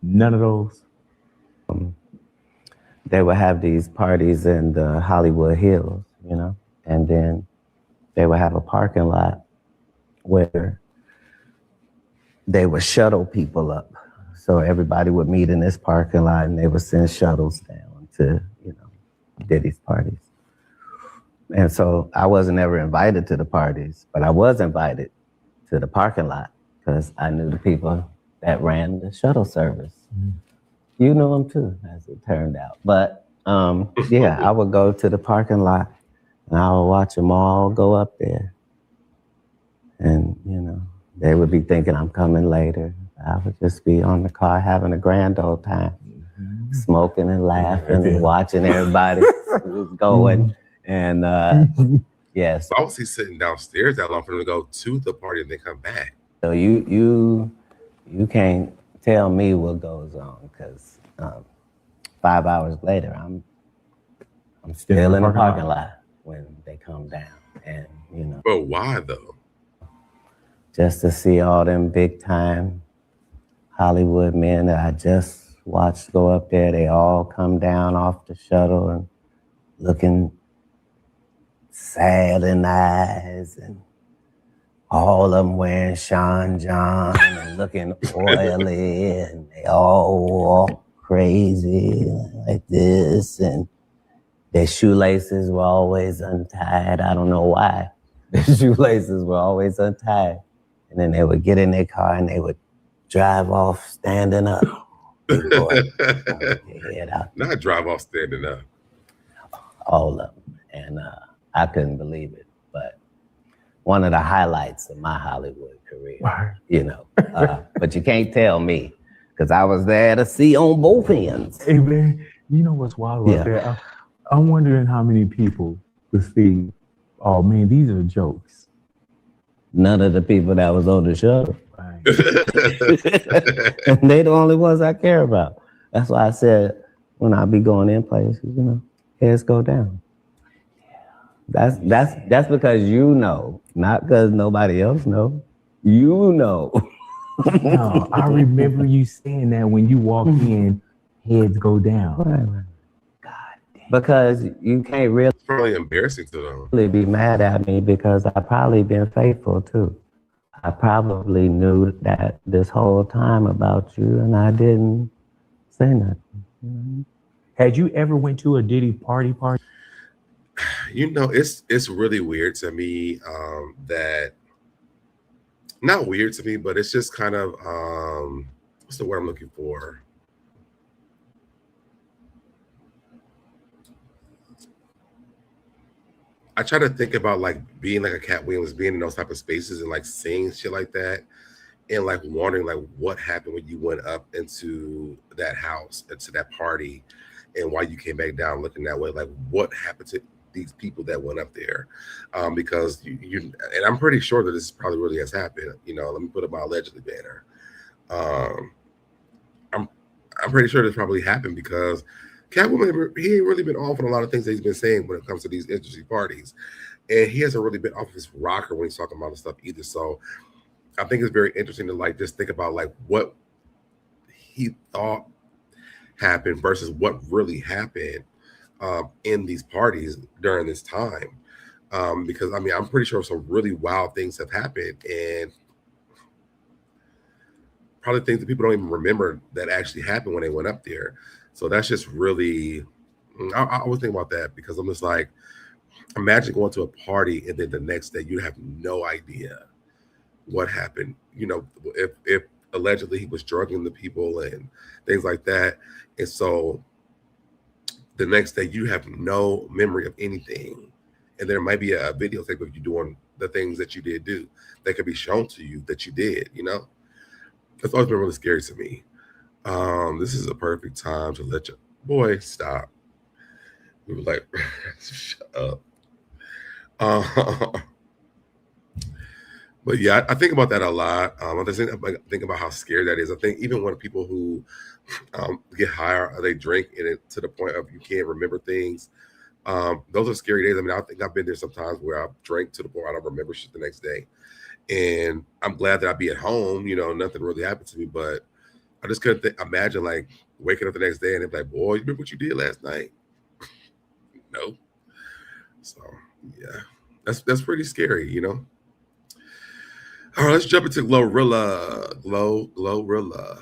Speaker 16: None of those.
Speaker 17: They would have these parties in the Hollywood Hills, you know, and then they would have a parking lot where they would shuttle people up. So everybody would meet in this parking lot and they would send shuttles down to, you know, Diddy's parties. And so I wasn't ever invited to the parties, but I was invited to the parking lot because I knew the people that ran the shuttle service. Mm-hmm. You knew them too, as it turned out. But yeah, I would go to the parking lot and I would watch them all go up there. And, you know, they would be thinking I'm coming later. I would just be on the car having a grand old time, smoking and laughing and watching everybody who's going. And yes.
Speaker 2: I was sitting downstairs that long for them to go to the party and then come back.
Speaker 17: So you can't tell me what goes on because 5 hours later I'm still in the parking lot when they come down. And you know.
Speaker 2: But why though?
Speaker 17: Just to see all them big time Hollywood men that I just watched go up there. They all come down off the shuttle and looking sad in the eyes, and all of them wearing Sean John and looking oily, and they all walk crazy like this, and their shoelaces were always untied. I don't know why. Their shoelaces were always untied. And then they would get in their car and they would drive off standing up.
Speaker 2: Not drive off standing up.
Speaker 17: All of them. And I couldn't believe it. But one of the highlights of my Hollywood career, you know. But you can't tell me because I was there to see on both ends.
Speaker 16: Hey, man, you know what's wild about that? I'm wondering how many people would see, oh, man, these are jokes.
Speaker 17: None of the people that was on the show. Right. And they the only ones I care about. That's why I said when I be going in places, you know, heads go down. That's because you know, not because nobody else know. You know.
Speaker 16: No, I remember you saying that when you walk in, heads go down.
Speaker 17: Right. Because you can't really.
Speaker 2: It's probably embarrassing to them.
Speaker 17: Really be mad at me because I probably been faithful too. I probably knew that this whole time about you and I didn't say nothing.
Speaker 16: Had you ever went to a Diddy party?
Speaker 2: You know, it's really weird to me that, not weird to me, but it's just kind of, what's the word I'm looking for? I try to think about like being like a Katt Williams, being in those type of spaces and like seeing shit like that, and like wondering like what happened when you went up into that house, into that party, and why you came back down looking that way. Like what happened to these people that went up there? Because you and I'm pretty sure that this probably really has happened. You know, let me put up my allegedly banner. I'm pretty sure this probably happened because Katt Williams, he ain't really been off on a lot of things that he's been saying when it comes to these interesting parties. And he hasn't really been off his rocker when he's talking about this stuff either. So I think it's very interesting to like just think about like what he thought happened versus what really happened in these parties during this time. Because I mean, I'm pretty sure some really wild things have happened, and probably things that people don't even remember that actually happened when they went up there. So that's just really, I always think about that because I'm just like, imagine going to a party and then the next day you have no idea what happened. You know, if allegedly he was drugging the people and things like that, and so the next day you have no memory of anything, and there might be a videotape of you doing the things that you did do that could be shown to you that you did. You know, it's always been really scary to me. This is a perfect time to let your boy stop. We were like, shut up. But yeah, I think about that a lot. I think about how scary that is. I think even when people who get higher, or they drink and it to the point of you can't remember things. Those are scary days. I mean, I think I've been there sometimes where I've drank to the point I don't remember shit the next day. And I'm glad that I'd be at home, you know, nothing really happened to me, but I just couldn't imagine like waking up the next day and they're like, boy, you remember what you did last night? No. So yeah, that's pretty scary, you know. All right, let's jump into GloRilla. GloRilla.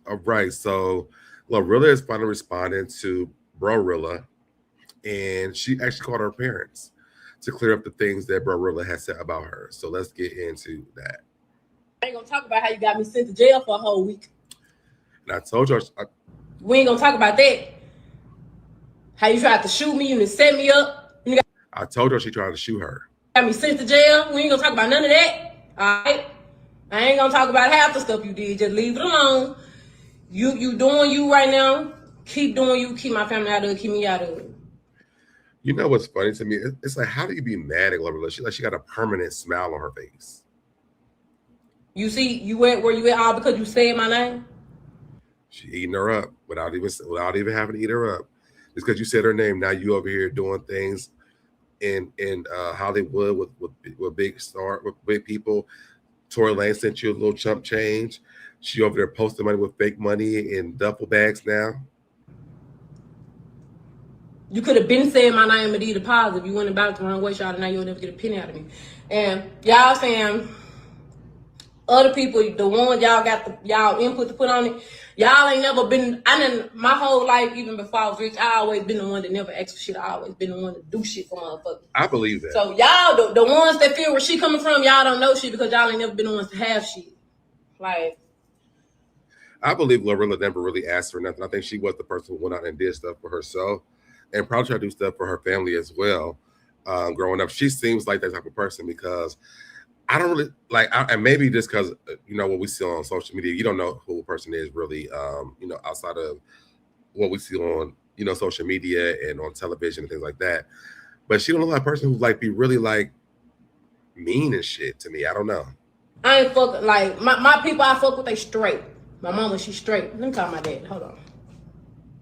Speaker 2: All right, so GloRilla is finally responding to BroRilla, and she actually called her parents to clear up the things that BroRilla has said about her. So let's get into that.
Speaker 18: I ain't gonna talk about how you got me sent to jail for a whole week.
Speaker 2: And I told you,
Speaker 18: we ain't gonna talk about that. How you tried to shoot me, you set me up.
Speaker 2: I told her she tried to shoot her.
Speaker 18: Got me sent to jail. We ain't gonna talk about none of that. All right. I ain't gonna talk about half the stuff you did. Just leave it alone. You doing you right now. Keep doing you. Keep my family out of it. Keep me out of it.
Speaker 2: You know what's funny to me? It's like, how do you be mad at GloRilla? She got a permanent smile on her face.
Speaker 18: You see, you went where you at all because you said my name.
Speaker 2: She eating her up without even having to eat her up. Just because you said her name, now you over here doing things in Hollywood with big people. Tory Lane sent you a little chump change. She over there posting money with fake money in duffel bags now.
Speaker 18: You could have been saying my name and did positive. You went about it the wrong way, y'all, and now you'll never get a penny out of me. And y'all saying other people, the ones y'all got y'all input to put on it, y'all ain't never been. My whole life, even before I was rich, I always been the one that never asked for shit. I always been the one to do shit for motherfuckers.
Speaker 2: I believe that.
Speaker 18: So y'all, the ones that feel where she coming from, y'all don't know shit because y'all ain't never been the ones to have shit. Like,
Speaker 2: I believe GloRilla never really asked for nothing. I think she was the person who went out and did stuff for herself and probably tried to do stuff for her family as well. Growing up, she seems like that type of person because I don't really like, and maybe just because, you know, what we see on social media, you don't know who a person is really, you know, outside of what we see on, you know, social media and on television and things like that. But she don't look like a person who like be really like mean and shit to me. I don't know.
Speaker 18: I ain't fucking like my people I fuck with, they straight. My mama, she straight. Let me call my dad. Hold on.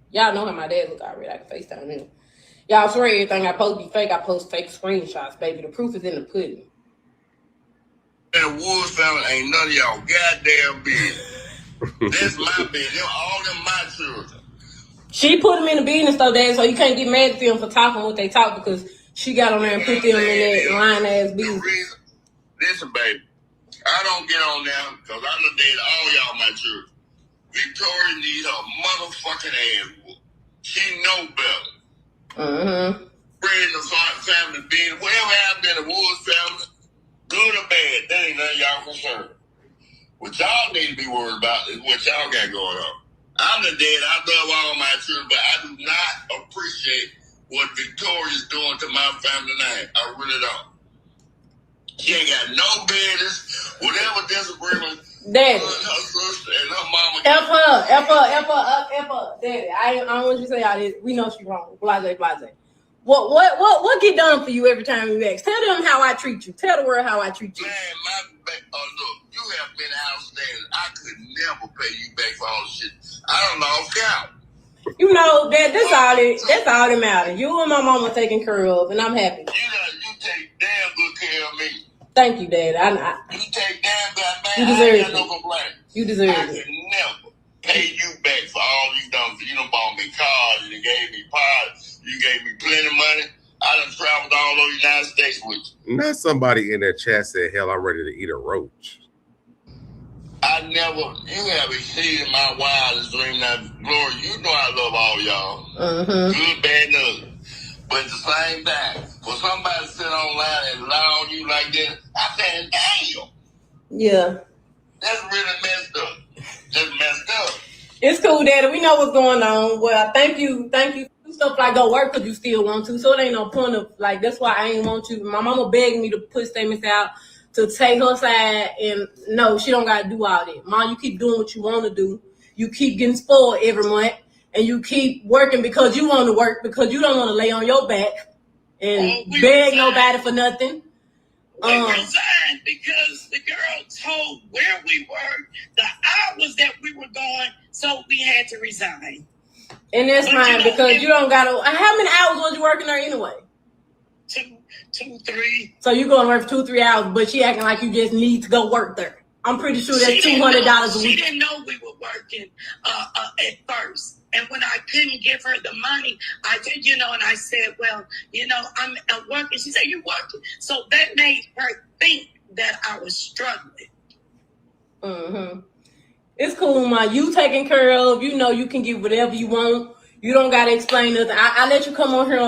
Speaker 18: Y'all know how my dad look already. I can FaceTime him. Y'all swear everything I post be fake. I post fake screenshots, baby. The proof is in the pudding.
Speaker 14: And the Woods family ain't none of y'all goddamn business. That's my business. All them my children.
Speaker 18: She put them in the business though, Dad, so you can't get mad at them for talking what they talk because she got on there and put them in that lying ass business.
Speaker 14: Listen, baby. I don't get on there because I done dated all y'all my children. Victoria needs her motherfucking ass whooped. She know better.
Speaker 18: Mm-hmm.
Speaker 14: Friends and family being whatever happened in the Woods family, good or bad, that ain't none of y'all concerned. What y'all need to be worried about is what y'all got going on. I'm the dad. I love all my children, but I do not appreciate what Victoria's doing to my family name. I really don't. She ain't got no business. Whatever disagreement.
Speaker 18: Daddy.
Speaker 14: Her sister and her mama.
Speaker 18: F her. Daddy, I don't want you to say all this. We know she wrong. Blase. What get done for you every time you ask? Tell them how I treat you. Tell the world how I treat you.
Speaker 14: Man, look, you have been outstanding. I could never pay you back for all the shit. I don't know count.
Speaker 18: You know that that's all that matters. You and my mama taking care of, and I'm happy.
Speaker 14: You take damn good care of me.
Speaker 18: Thank you, Dad.
Speaker 14: You take damn that man.
Speaker 18: You
Speaker 14: I
Speaker 18: deserve
Speaker 14: ain't got
Speaker 18: it.
Speaker 14: no complaint.
Speaker 18: You deserve
Speaker 14: I
Speaker 18: it.
Speaker 14: could never pay you back for all these dumb things. You done bought me cars, and you gave me pies, you gave me plenty of money. I done traveled all over the United States with you.
Speaker 2: Not somebody in that chat said, hell, I'm ready to eat a roach.
Speaker 14: You have exceeded my wildest dream. Now, Glory, you know I love all y'all. Good, bad, and ugly. But at the same time, for somebody to sit online and lie on you like that, I said, damn.
Speaker 18: Yeah.
Speaker 14: That's really messed up. Just messed up.
Speaker 18: It's cool, Daddy. We know what's going on. Well, thank you. Do stuff like go work because you still want to. So it ain't no point of, like, that's why I ain't want you. My mama begged me to put statements out to take her side, and no, she don't got to do all that. Mom, you keep doing what you want to do. You keep getting spoiled every month, and you keep working because you want to work, because you don't want to lay on your back and beg nobody for nothing.
Speaker 10: We resigned because the girl told where we were, the hours that we were going, so we had to resign.
Speaker 18: And that's fine, because you don't got to. How many hours was you working there anyway?
Speaker 10: Two, 3.
Speaker 18: So you going to work for 2-3 hours, but she acting like you just need to go work there. I'm pretty sure that's $200 a week.
Speaker 10: She didn't know we were working at first. And when I couldn't give her the money, I did, and I said, well, I'm working. She said, you working? So that made her think that I was struggling.
Speaker 18: It's cool, Ma. You taken care of. You can get whatever you want. You don't got to explain nothing. I let you come on here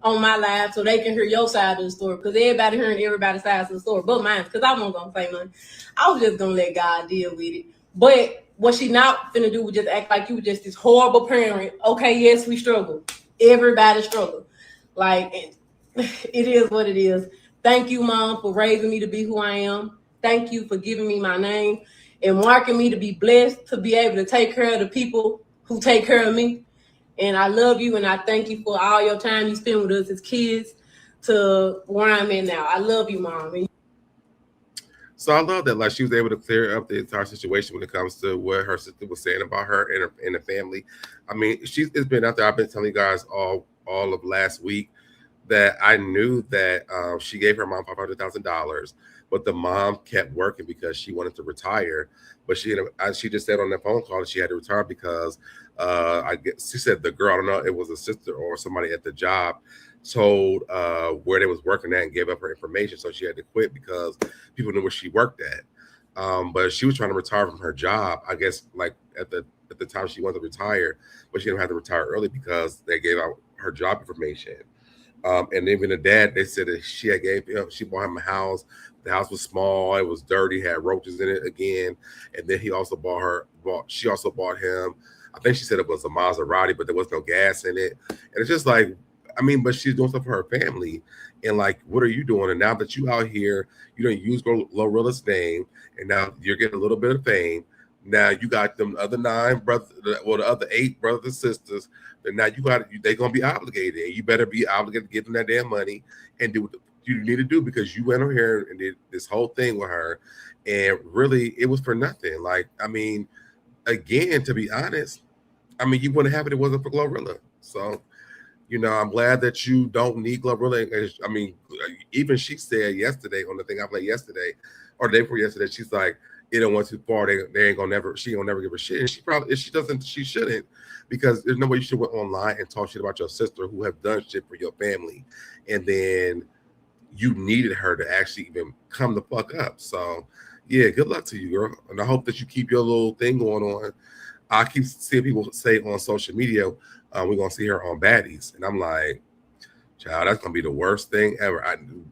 Speaker 18: on my live, so they can hear your side of the story, because everybody hearing everybody's side of the story but mine, because I wasn't going to say nothing. I was just going to let God deal with it. But what she not finna do was just act like you were just this horrible parent. Okay, yes, we struggle. Everybody struggle. Like, it is what it is. Thank you, Mom, for raising me to be who I am. Thank you for giving me my name and marking me to be blessed to be able to take care of the people who take care of me. And I love you, and I thank you for all your time you spend with us as kids to where I'm in now. I love you, Mom.
Speaker 2: So I love that, like, she was able to clear up the entire situation when it comes to what her sister was saying about her and the family. I mean, it's been out there. I've been telling you guys all of last week that I knew that she gave her mom $500,000, but the mom kept working because she wanted to retire. But she just said on that phone call that she had to retire because I guess she said the girl, I don't know, it was a sister or somebody at the job, told where they was working at and gave up her information, so she had to quit because people knew where she worked at. But she was trying to retire from her job, I guess, like at the time she wanted to retire, but she didn't have to retire early because they gave out her job information. And even the dad, they said that she bought him a house. The house was small, it was dirty, had roaches in it again. And then she also bought him, I think she said it was a Maserati, but there was no gas in it. And it's just like, I mean, but she's doing stuff for her family. And like, what are you doing? And now that you out here, you don't use GloRilla's name, and now you're getting a little bit of fame. Now you got them other 9 brothers, well, the other 8 brothers and sisters. And now they're gonna be obligated, and you better be obligated to give them that damn money and do what you need to do, because you went over here and did this whole thing with her, and really it was for nothing. Like, I mean, again, to be honest, I mean, you wouldn't have it if it wasn't for GloRilla. So, I'm glad that you don't need GloRilla. I mean, even she said yesterday on the thing I played yesterday, or the day before yesterday, she's like, it don't went too far. They ain't gonna never. She gonna never give a shit. And she probably, if she doesn't, she shouldn't, because there's no way you should went online and talk shit about your sister who have done shit for your family, and then you needed her to actually even come the fuck up. So, yeah, good luck to you, girl, and I hope that you keep your little thing going on. I keep seeing people say on social media, we're gonna see her on Baddies, and I'm like, child, that's gonna be the worst thing ever.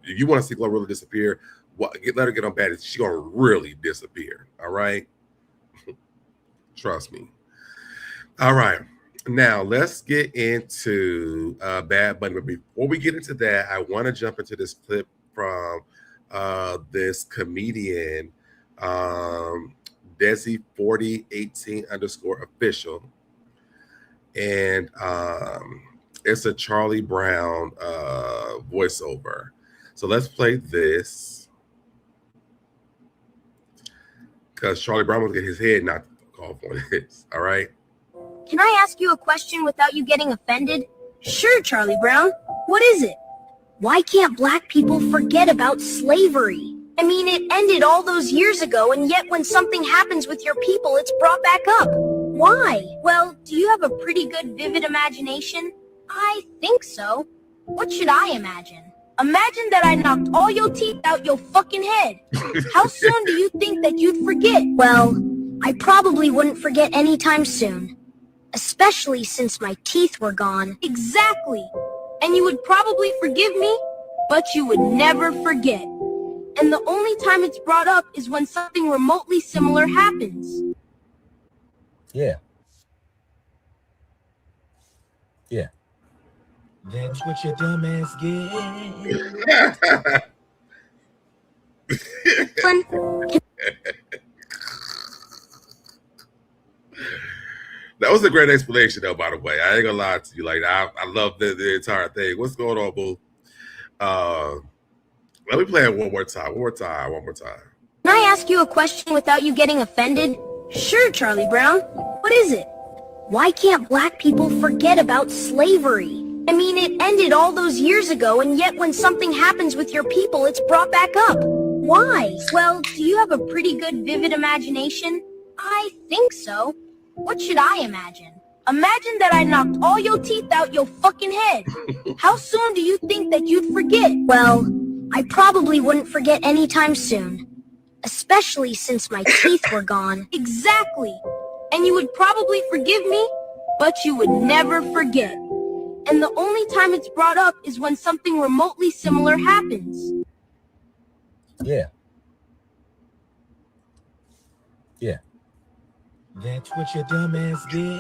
Speaker 2: If you want to see GloRilla disappear, let her get on Baddies. She's gonna really disappear. All right, trust me. All right, now let's get into Bad Bunny. But before we get into that, I want to jump into this clip from this comedian, Desi4018_official, and it's a Charlie Brown voiceover. So let's play this, because Charlie Brown will get his head knocked off on this. All right.
Speaker 19: Can I ask you a question without you getting offended? Sure, Charlie Brown. What is it? Why can't black people forget about slavery? I mean, it ended all those years ago, and yet when something happens with your people, it's brought back up. Why? Well, do you have a pretty good, vivid imagination? I think so. What should I imagine? Imagine that I knocked all your teeth out your fucking head. How soon do you think that you'd forget? Well, I probably wouldn't forget anytime soon. Especially since my teeth were gone. Exactly. And you would probably forgive me, but you would never forget. And the only time it's brought up is when something remotely similar happens.
Speaker 20: Yeah. Yeah. That's what your dumb ass get.
Speaker 2: That was a great explanation, though, by the way. I ain't gonna lie to you. Like, I love the entire thing. What's going on, boo? Let me play it one more time.
Speaker 19: Can I ask you a question without you getting offended? Sure, Charlie Brown. What is it? Why can't black people forget about slavery? I mean, it ended all those years ago, and yet when something happens with your people, it's brought back up. Why? Well, do you have a pretty good, vivid imagination? I think so. What should I imagine? Imagine that I knocked all your teeth out your fucking head. How soon do you think that you'd forget? Well, I probably wouldn't forget anytime soon. Especially since my teeth were gone. Exactly. And you would probably forgive me, but you would never forget. And the only time it's brought up is when something remotely similar happens.
Speaker 20: Yeah. Yeah. That's what your dumb ass get.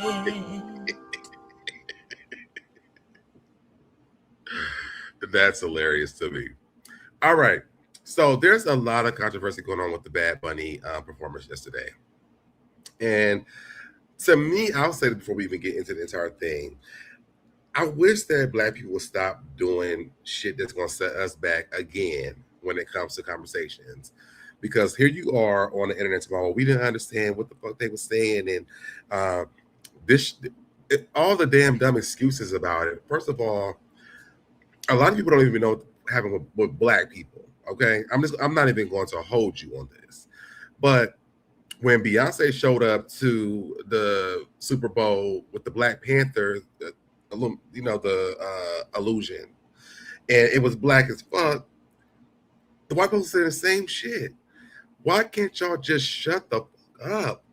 Speaker 2: That's hilarious to me. All right. So there's a lot of controversy going on with the Bad Bunny performance yesterday. And to me, I'll say this before we even get into the entire thing. I wish that black people would stop doing shit that's going to set us back again when it comes to conversations. Because here you are on the internet tomorrow. We didn't understand what the fuck they were saying. And all the damn dumb excuses about it. First of all, a lot of people don't even know what happened with black people. Okay. I'm not even going to hold you on this. But when Beyonce showed up to the Super Bowl with the Black Panther, the illusion, and it was black as fuck, the white people say the same shit. Why can't y'all just shut the fuck up?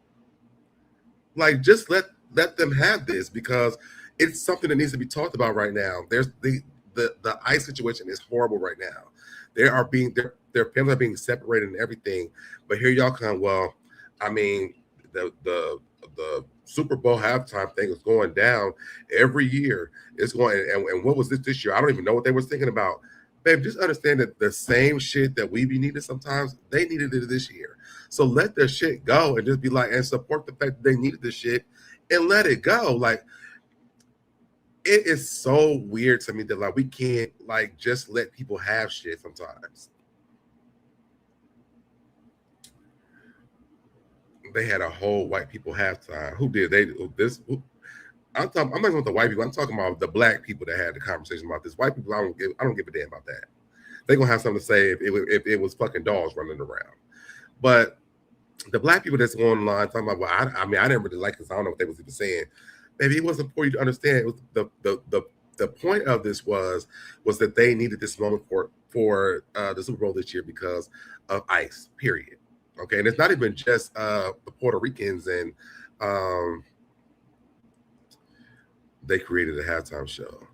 Speaker 2: Like, just let them have this, because it's something that needs to be talked about right now. There's the ICE situation is horrible right now. Their families are being separated and everything. But here y'all come. Well, I mean, the Super Bowl halftime thing is going down every year. It's going, and what was this year? I don't even know what they were thinking about. Babe, just understand that the same shit that we be needing sometimes, they needed it this year. So let their shit go and just be like, and support the fact that they needed this shit and let it go. Like, it is so weird to me that, like, we can't, like, just let people have shit sometimes. They had a whole white people halftime. Who did I'm not talking about the white people. I'm talking about the black people that had the conversation about this. White people, I don't give a damn about that. They're gonna have something to say if it was fucking dogs running around. But the black people that's online talking about, well, I didn't really like this. I don't know what they was even saying. Maybe it wasn't for you to understand. It was the point of this was that they needed this moment for the Super Bowl this year because of ICE. Period. Okay, and it's not even just the Puerto Ricans and they created a halftime show.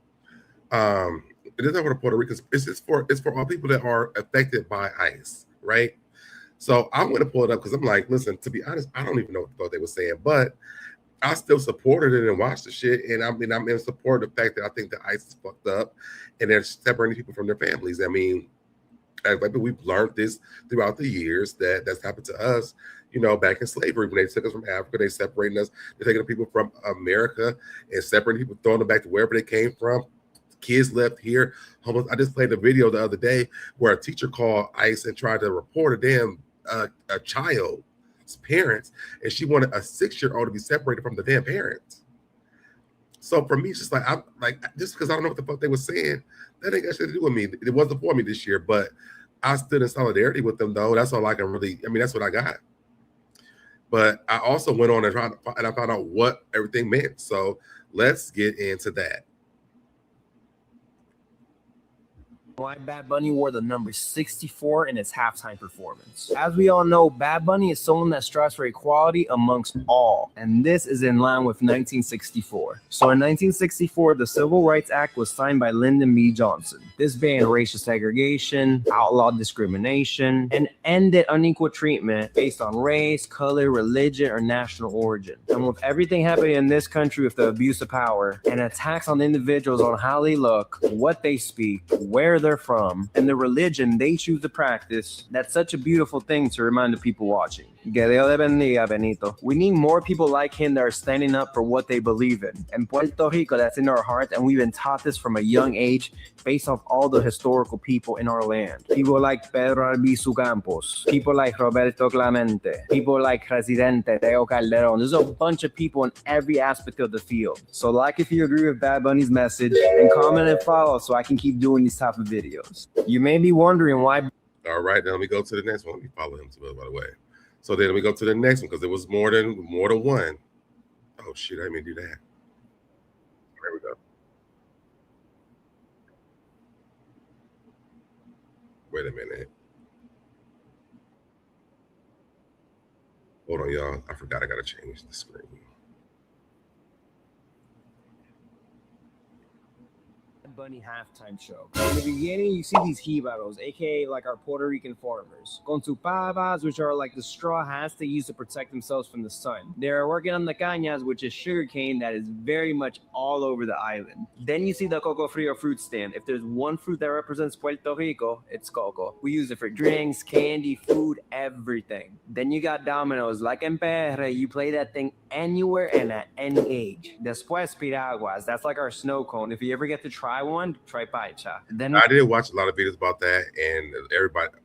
Speaker 2: It isn't for the Puerto Ricans. It's for all people that are affected by ICE, right? So I'm going to pull it up because I'm like, listen, to be honest, I don't even know what the fuck they were saying, but I still supported it and watched the shit. And I'm in support of the fact that I think that ICE is fucked up and they're separating people from their families. I mean, we've learned this throughout the years that's happened to us, back in slavery. When they took us from Africa, they separated us. They're taking the people from America and separating people, throwing them back to wherever they came from. Kids left here homeless. I just played a video the other day where a teacher called ICE and tried to report a damn a child's parents, and she wanted a 6-year-old to be separated from the damn parents. So for me, it's just like, just because I don't know what the fuck they were saying, that ain't got shit to do with me. It wasn't for me this year, but I stood in solidarity with them, though. That's all I can really. I mean, that's what I got. But I also went on and I found out what everything meant. So let's get into that.
Speaker 21: Why Bad Bunny wore the number 64 in its halftime performance. As we all know, Bad Bunny is someone that strives for equality amongst all, and this is in line with 1964. So in 1964, the Civil Rights Act was signed by Lyndon B. Johnson. This banned racial segregation, outlawed discrimination, and ended unequal treatment based on race, color, religion, or national origin. And with everything happening in this country with the abuse of power and attacks on individuals on how they look, what they speak, where they're from, and the religion they choose to practice, that's such a beautiful thing to remind the people watching. Que Dios te bendiga, Benito. We need more people like him that are standing up for what they believe in. In Puerto Rico, that's in our hearts, and we've been taught this from a young age based off all the historical people in our land. People like Pedro Albizu Campos, people like Roberto Clemente, people like Presidente Teo Calderón. There's a bunch of people in every aspect of the field. So like if you agree with Bad Bunny's message, and comment and follow so I can keep doing these type of videos. You may be wondering why.
Speaker 2: All right, now let me go to the next one. Let me follow him too, by the way. So then we go to the next one because there was more than one. Oh shit, I didn't even do that. There we go. Wait a minute. Hold on, y'all. I forgot I gotta change the screen.
Speaker 21: Bunny halftime show. In the beginning, you see these jibaros, aka like our Puerto Rican farmers, con su pavas, which are like the straw hats they use to protect themselves from the sun. They are working on the cañas, which is sugarcane that is very much all over the island. Then you see the coco frio fruit stand. If there's one fruit that represents Puerto Rico, it's coco. We use it for drinks, candy, food, everything. Then you got dominoes, like en PR, you play that thing anywhere and at any age. Después piraguas, that's like our snow cone. If you ever get to try one, try paicha. Then
Speaker 2: I did watch a lot of videos about that, and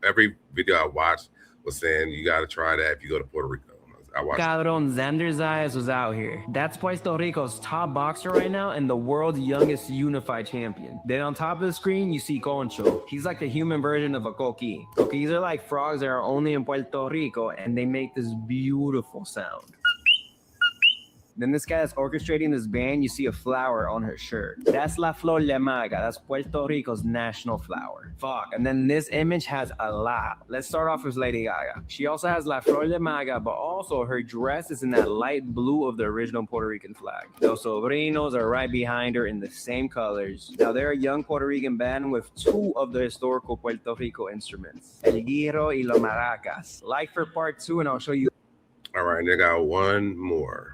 Speaker 2: every video I watched was saying you got to try that if you go to Puerto Rico. I watched.
Speaker 21: Cabron, Xander Zayas was out here. That's Puerto Rico's top boxer right now and the world's youngest unified champion. Then on top of the screen, you see Concho. He's like the human version of a coqui. Coquis are like frogs that are only in Puerto Rico, and they make this beautiful sound. Then this guy that's orchestrating this band, you see a flower on her shirt. That's La Flor de Maga. That's Puerto Rico's national flower. Fuck. And then this image has a lot. Let's start off with Lady Gaga. She also has La Flor de Maga, but also her dress is in that light blue of the original Puerto Rican flag. Los Sobrinos are right behind her in the same colors. Now they're a young Puerto Rican band with two of the historical Puerto Rico instruments, El Guiro y Los Maracas. Like for part 2, and I'll show you.
Speaker 2: All right, and I got one more.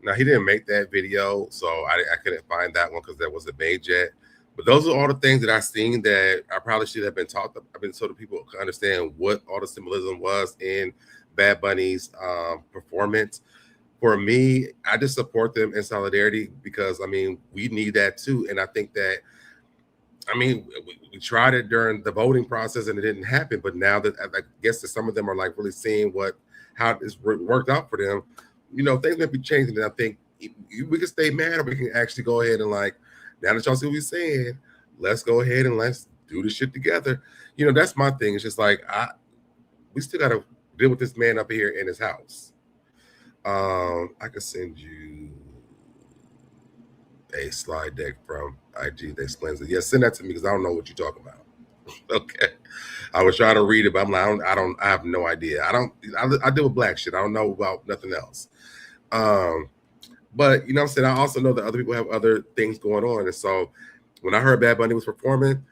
Speaker 2: Now, he didn't make that video, so I couldn't find that one because that wasn't made yet. But those are all the things that I've seen that I probably should have been taught. I've been so that people can understand what all the symbolism was in Bad Bunny's performance. For me, I just support them in solidarity because, I mean, we need that too. And I think that, I mean, we tried it during the voting process and it didn't happen. But now that I guess that some of them are like really seeing how it's worked out for them, you know, things may be changing. And I think we can stay mad or we can actually go ahead and like, now that y'all see what we're saying, let's go ahead and let's do this shit together. You know, that's my thing. It's just like, we still got to deal with this man up here in his house. I could send you a slide deck from IG that explains it. Yeah, send that to me because I don't know what you're talking about. Okay. I was trying to read it, but I'm like, I have no idea. I deal with black shit. I don't know about nothing else. But you know what I'm saying? I also know that other people have other things going on. And so when I heard Bad Bunny was performing,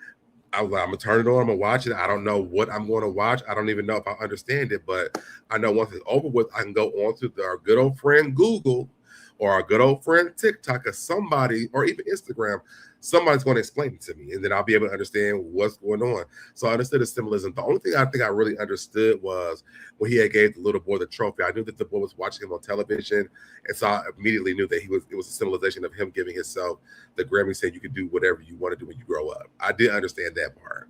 Speaker 2: I was like, I'm gonna turn it on, I'm gonna watch it. I don't know what I'm gonna watch. I don't even know if I understand it, but I know once it's over with, I can go on to our good old friend Google or our good old friend TikTok or somebody, or even Instagram. Somebody's going to explain it to me, and then I'll be able to understand what's going on. So I understood the symbolism. The only thing I think I really understood was when he had gave the little boy the trophy. I knew that the boy was watching him on television, and so I immediately knew that it was a symbolization of him giving himself the Grammy, saying you can do whatever you want to do when you grow up. I did understand that part.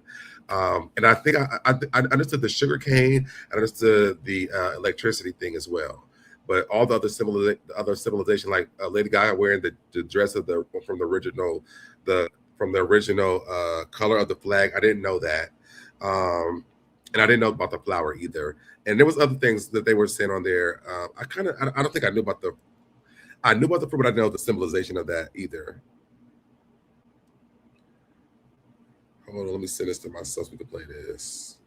Speaker 2: And I think I understood the sugar cane. I understood the electricity thing as well. But all the other symbolization, like Lady Gaga wearing the dress of from the original color of the flag, I didn't know that, and I didn't know about the flower either. And there was other things that they were saying on there. I don't think I knew about I knew about the fruit, but I didn't know the symbolization of that either. Hold on, let me send this to myself so we can play this.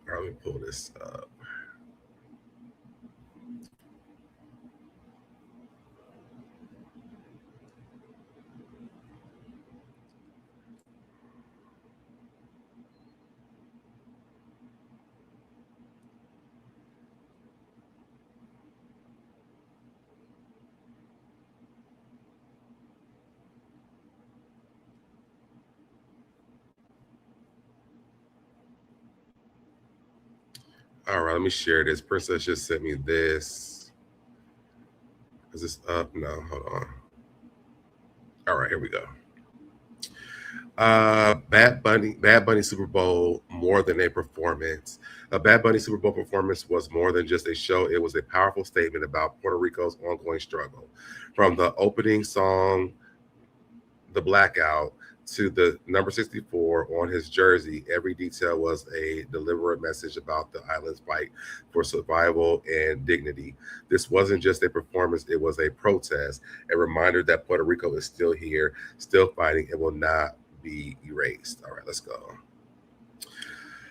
Speaker 2: All right, let me pull this up. All right, let me share this. Princess just sent me this. Is this up? No, hold on. All right, here we go. Bad Bunny Super Bowl, more than a performance. A Bad Bunny Super Bowl performance was more than just a show. It was a powerful statement about Puerto Rico's ongoing struggle. From the opening song, The Blackout, to the number 64 on his jersey, every detail was a deliberate message about the island's fight for survival and dignity. This wasn't just a performance, it was a protest, a reminder that Puerto Rico is still here, still fighting, and will not be erased. All right, let's go.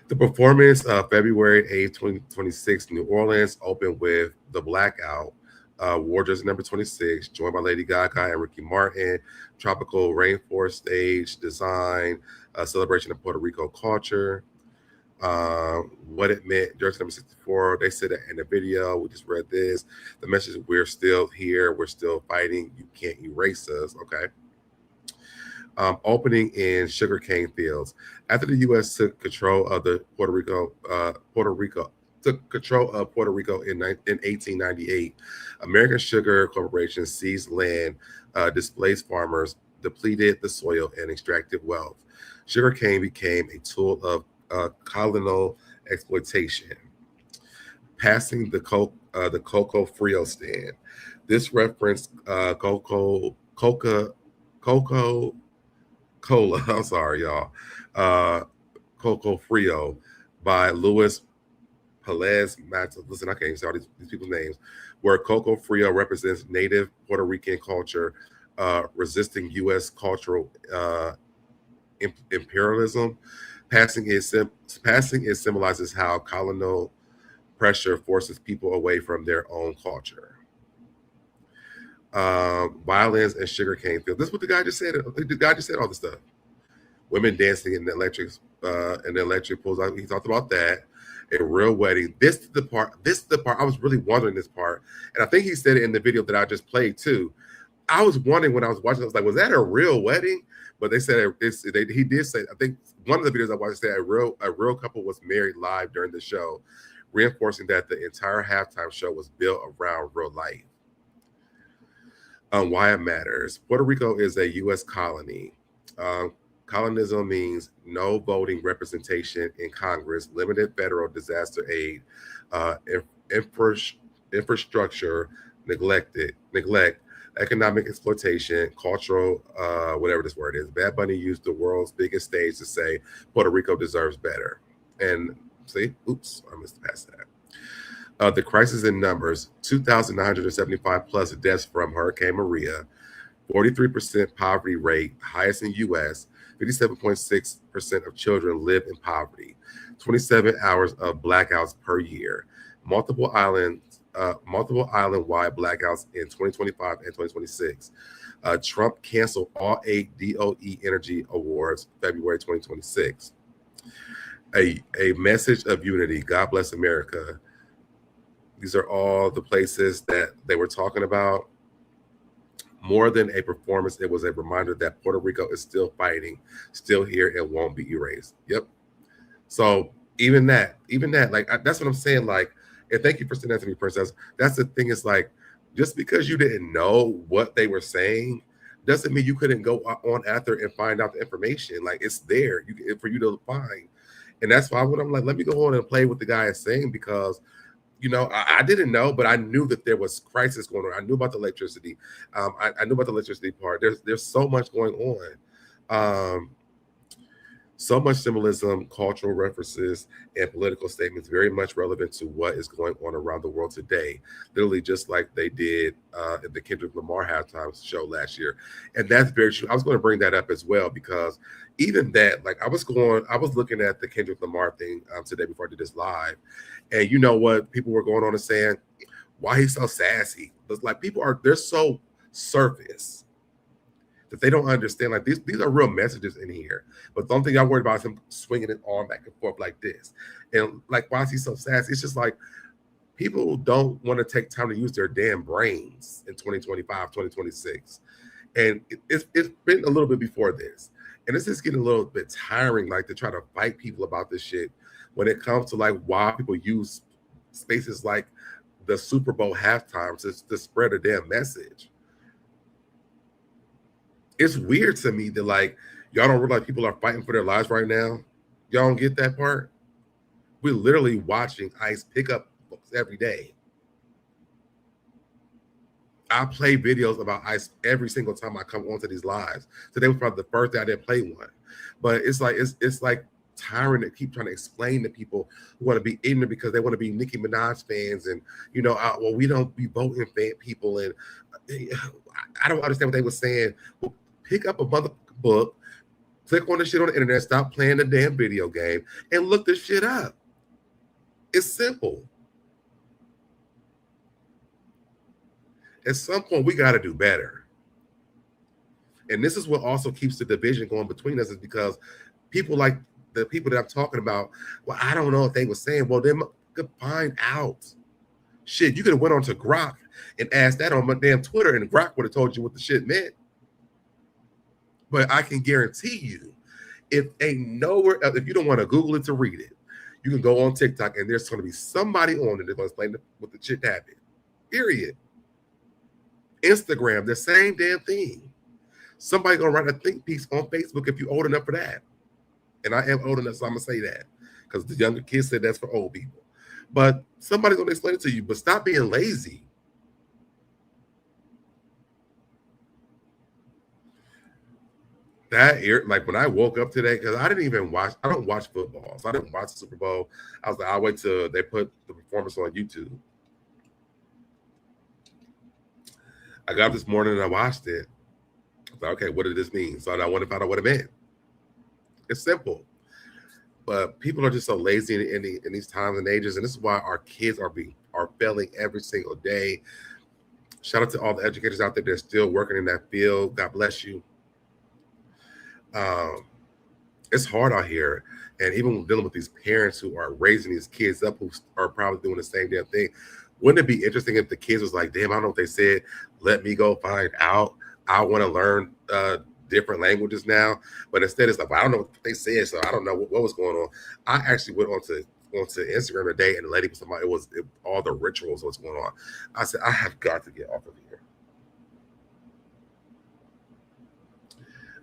Speaker 2: The performance, February 8th, 2026, New Orleans, opened with The Blackout, war jersey number 26, joined by Lady Gaga and Ricky Martin, tropical rainforest stage design, a celebration of Puerto Rico culture, what it meant, jersey number 64. They said that in the video. We just read this. The message: we're still here, we're still fighting. You can't erase us. Okay. Opening in sugarcane fields. After the U.S. took control of Puerto Rico took control of Puerto Rico in 1898. American Sugar Corporation seized land, displaced farmers, depleted the soil, and extracted wealth. Sugarcane became a tool of colonial exploitation. Passing the Cocoa Frio stand. This referenced Coca Cola. I'm sorry, y'all. Coco Frio by Louis Pelez Matos. Listen, I can't even say all these people's names. Where Coco Frio represents native Puerto Rican culture, resisting U.S. cultural imperialism. Passing it symbolizes how colonial pressure forces people away from their own culture. Violins and sugarcane field. This is what the guy just said. The guy just said all this stuff. Women dancing in the electric pools. He talked about that. A real wedding. This is the part. I was really wondering this part, and I think he said it in the video that I just played too. I was wondering when I was watching. I was like, was that a real wedding? But they said he did say. I think one of the videos I watched said a real couple was married live during the show, reinforcing that the entire halftime show was built around real life. Why it matters. Puerto Rico is a U.S. colony. Colonism means no voting representation in Congress, limited federal disaster aid, infrastructure neglect, economic exploitation, cultural, whatever this word is. Bad Bunny used the world's biggest stage to say Puerto Rico deserves better. And see, oops, I missed past that. The crisis in numbers, 2,975 plus deaths from Hurricane Maria, 43% poverty rate, highest in U.S., 57.6% of children live in poverty, 27 hours of blackouts per year, multiple island-wide blackouts in 2025 and 2026. Trump canceled all 8 DOE Energy Awards February 2026. A message of unity. God bless America. These are all the places that they were talking about. More than a performance, it was a reminder that Puerto Rico is still fighting, still here, and won't be erased. Yep. So even that, like that's what I'm saying. Like, and thank you for sending that to me, Princess. That's the thing. Is like, just because you didn't know what they were saying, doesn't mean you couldn't go on after and find out the information. Like, it's there for you to find, and that's why when I'm like, let me go on and play what the guy is saying, because I didn't know, but I knew that there was crisis going on. I knew about the electricity. I knew about the electricity part. There's so much going on. So much symbolism, cultural references, and political statements very much relevant to what is going on around the world today. Literally just like they did at the Kendrick Lamar halftime show last year. And that's very true. I was going to bring that up as well, because even that, like I was looking at the Kendrick Lamar thing today before I did this live. And you know what? People were going on and saying, why he's so sassy. But like they're so surface that they don't understand. Like these are real messages in here. But the only thing y'all worried about is him swinging his arm back and forth like this. And like, why is he so sassy? It's just like people don't want to take time to use their damn brains in 2025, 2026. And it's been a little bit before this. And it's just getting a little bit tiring, like to try to fight people about this shit when it comes to like why people use spaces like the Super Bowl halftime to spread a damn message. It's weird to me that like y'all don't realize people are fighting for their lives right now. Y'all don't get that part. We're literally watching ICE pick up folks every day. I play videos about ICE every single time I come onto these lives. Today was probably the first day I didn't play one. But it's like tiring to keep trying to explain to people who want to be ignorant because they want to be Nicki Minaj fans, and well, we don't be voting fan people, and I don't understand what they were saying. Well, pick up a mother book, click on the shit on the internet, stop playing the damn video game, and look this shit up. It's simple. At some point, we got to do better. And this is what also keeps the division going between us, is because people like the people that I'm talking about, well, I don't know if they were saying, well, they could find out. Shit, you could have went on to Grok and asked that on my damn Twitter, and Grok would have told you what the shit meant. But I can guarantee you, if ain't nowhere else, if you don't want to Google it to read it, you can go on TikTok and there's going to be somebody on it that's going to explain what the shit happened. Period. Instagram, the same damn thing. Somebody going to write a think piece on Facebook if you're old enough for that. And I am old enough, so I'm going to say that, because the younger kids said that's for old people. But somebody's going to explain it to you. But stop being lazy. Like when I woke up today, because I don't watch football, so I didn't watch the Super Bowl. I was like, I'll wait till they put the performance on YouTube. I got up this morning and I watched it. I was like, okay, what did this mean? So I want to find out what it meant. It's simple. But people are just so lazy in these times and ages, and this is why our kids are failing every single day. Shout out to all the educators out there that are still working in that field. God bless you. It's hard out here, and even dealing with these parents who are raising these kids up who are probably doing the same damn thing. Wouldn't it be interesting if the kids was like, damn, I don't know what they said, let me go find out, I want to learn different languages now. But instead it's like, well, I don't know what they said, so I don't know what was going on. I actually went onto Instagram today, and the lady was talking about it all the rituals, what's going on. I said, I have got to get off of here.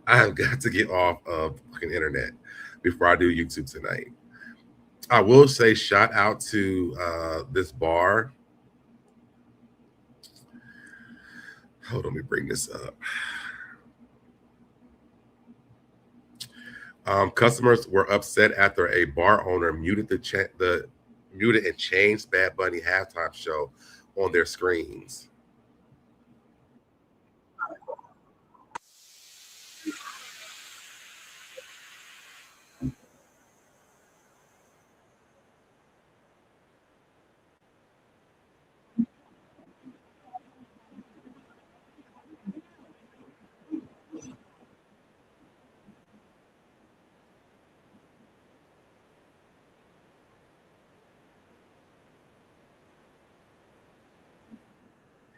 Speaker 2: I have got to get off of fucking internet before I do YouTube tonight. I will say shout out to this bar. Hold on, let me bring this up. Customers were upset after a bar owner muted muted and changed Bad Bunny halftime show on their screens.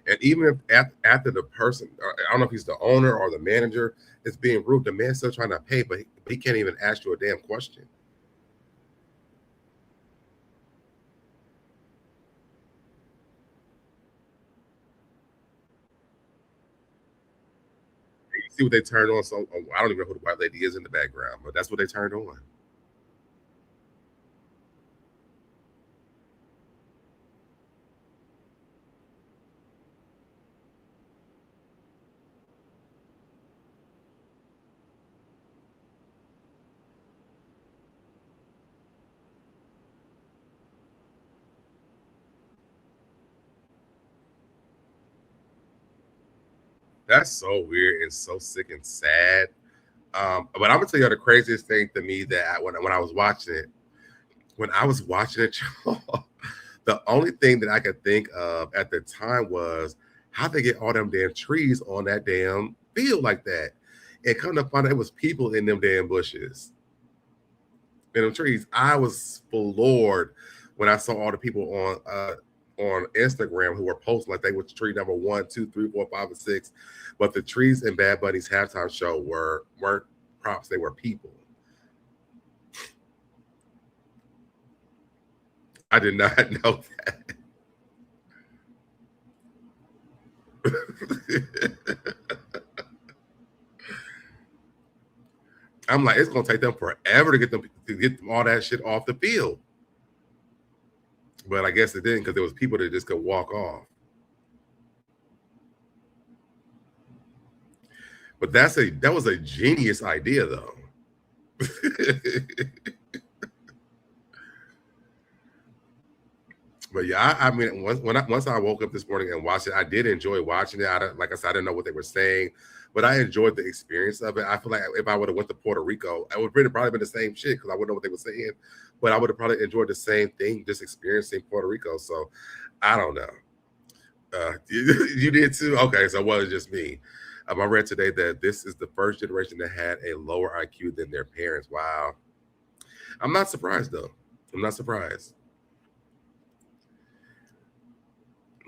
Speaker 2: And even if after the person, I don't know if he's the owner or the manager, is being rude, the man's still trying to pay, but he can't even ask you a damn question. You see what they turned on? So I don't even know who the white lady is in the background, but that's what they turned on. That's so weird and so sick and sad. But I'm gonna tell you the craziest thing to me that when I was watching it, the only thing that I could think of at the time was how they get all them damn trees on that damn field like that. And come to find out it was people in them damn bushes. In them trees. I was floored when I saw all the people on Instagram who were posting like they were tree number 1, 2, 3, 4, 5, and 6. But the trees in Bad Bunny's halftime show weren't props, they were people. I did not know that. I'm like, it's gonna take them forever to get all that shit off the field. But I guess it didn't, because there was people that just could walk off. But that was a genius idea, though. But yeah, I mean, once I woke up this morning and watched it, I did enjoy watching it. Like I said, I didn't know what they were saying, but I enjoyed the experience of it. I feel like if I would have went to Puerto Rico, I would have probably been the same shit because I wouldn't know what they were saying, but I would have probably enjoyed the same thing, just experiencing Puerto Rico. So I don't know. You did too? Okay, so it wasn't just me. I read today that this is the first generation that had a lower IQ than their parents. Wow. I'm not surprised, though. I'm not surprised.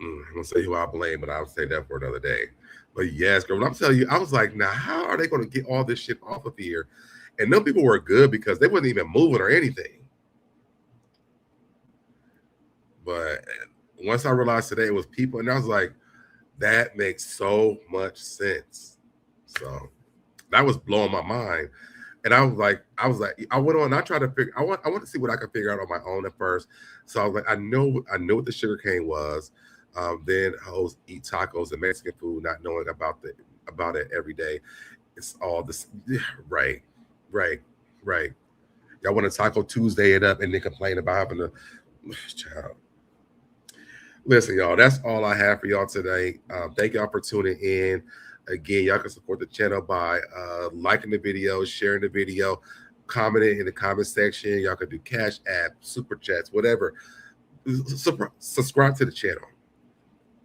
Speaker 2: I'm gonna say who I blame, but I'll say that for another day. But yes, girl, when I'm telling you, I was like, now how are they gonna get all this shit off of here? And them people were good because they wasn't even moving or anything. But once I realized today it was people, and I was like, that makes so much sense. So that was blowing my mind. And I was like, I went on and I tried to figure, I want to see what I could figure out on my own at first. So I was like, I know what the sugar cane was. Then hoes eat tacos and Mexican food, not knowing about it every day. It's all this, right. Y'all want to Taco Tuesday it up and then complain about having to, child. Listen, y'all, that's all I have for y'all today. Thank y'all for tuning in. Again, y'all can support the channel by liking the video, sharing the video, commenting in the comment section. Y'all can do Cash App, Super Chats, whatever. Subscribe to the channel.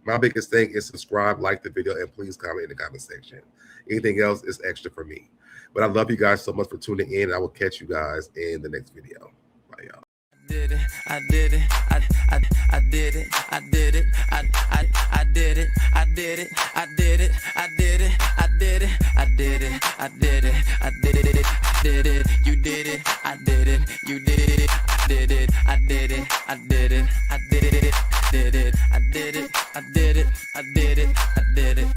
Speaker 2: My biggest thing is subscribe, like the video, and please comment in the comment section. Anything else is extra for me. But I love you guys so much for tuning in. I will catch you guys in the next video. Bye, y'all.
Speaker 1: I did it, I did it, I did it, I did it, I did it, I did it, I did it, I did it, I did it, I did it, I did it, I did it, did it, you did it, I did it, you did it, did it, I did it, I did it, I did it, did it, I did it, I did it, I did it, I did it.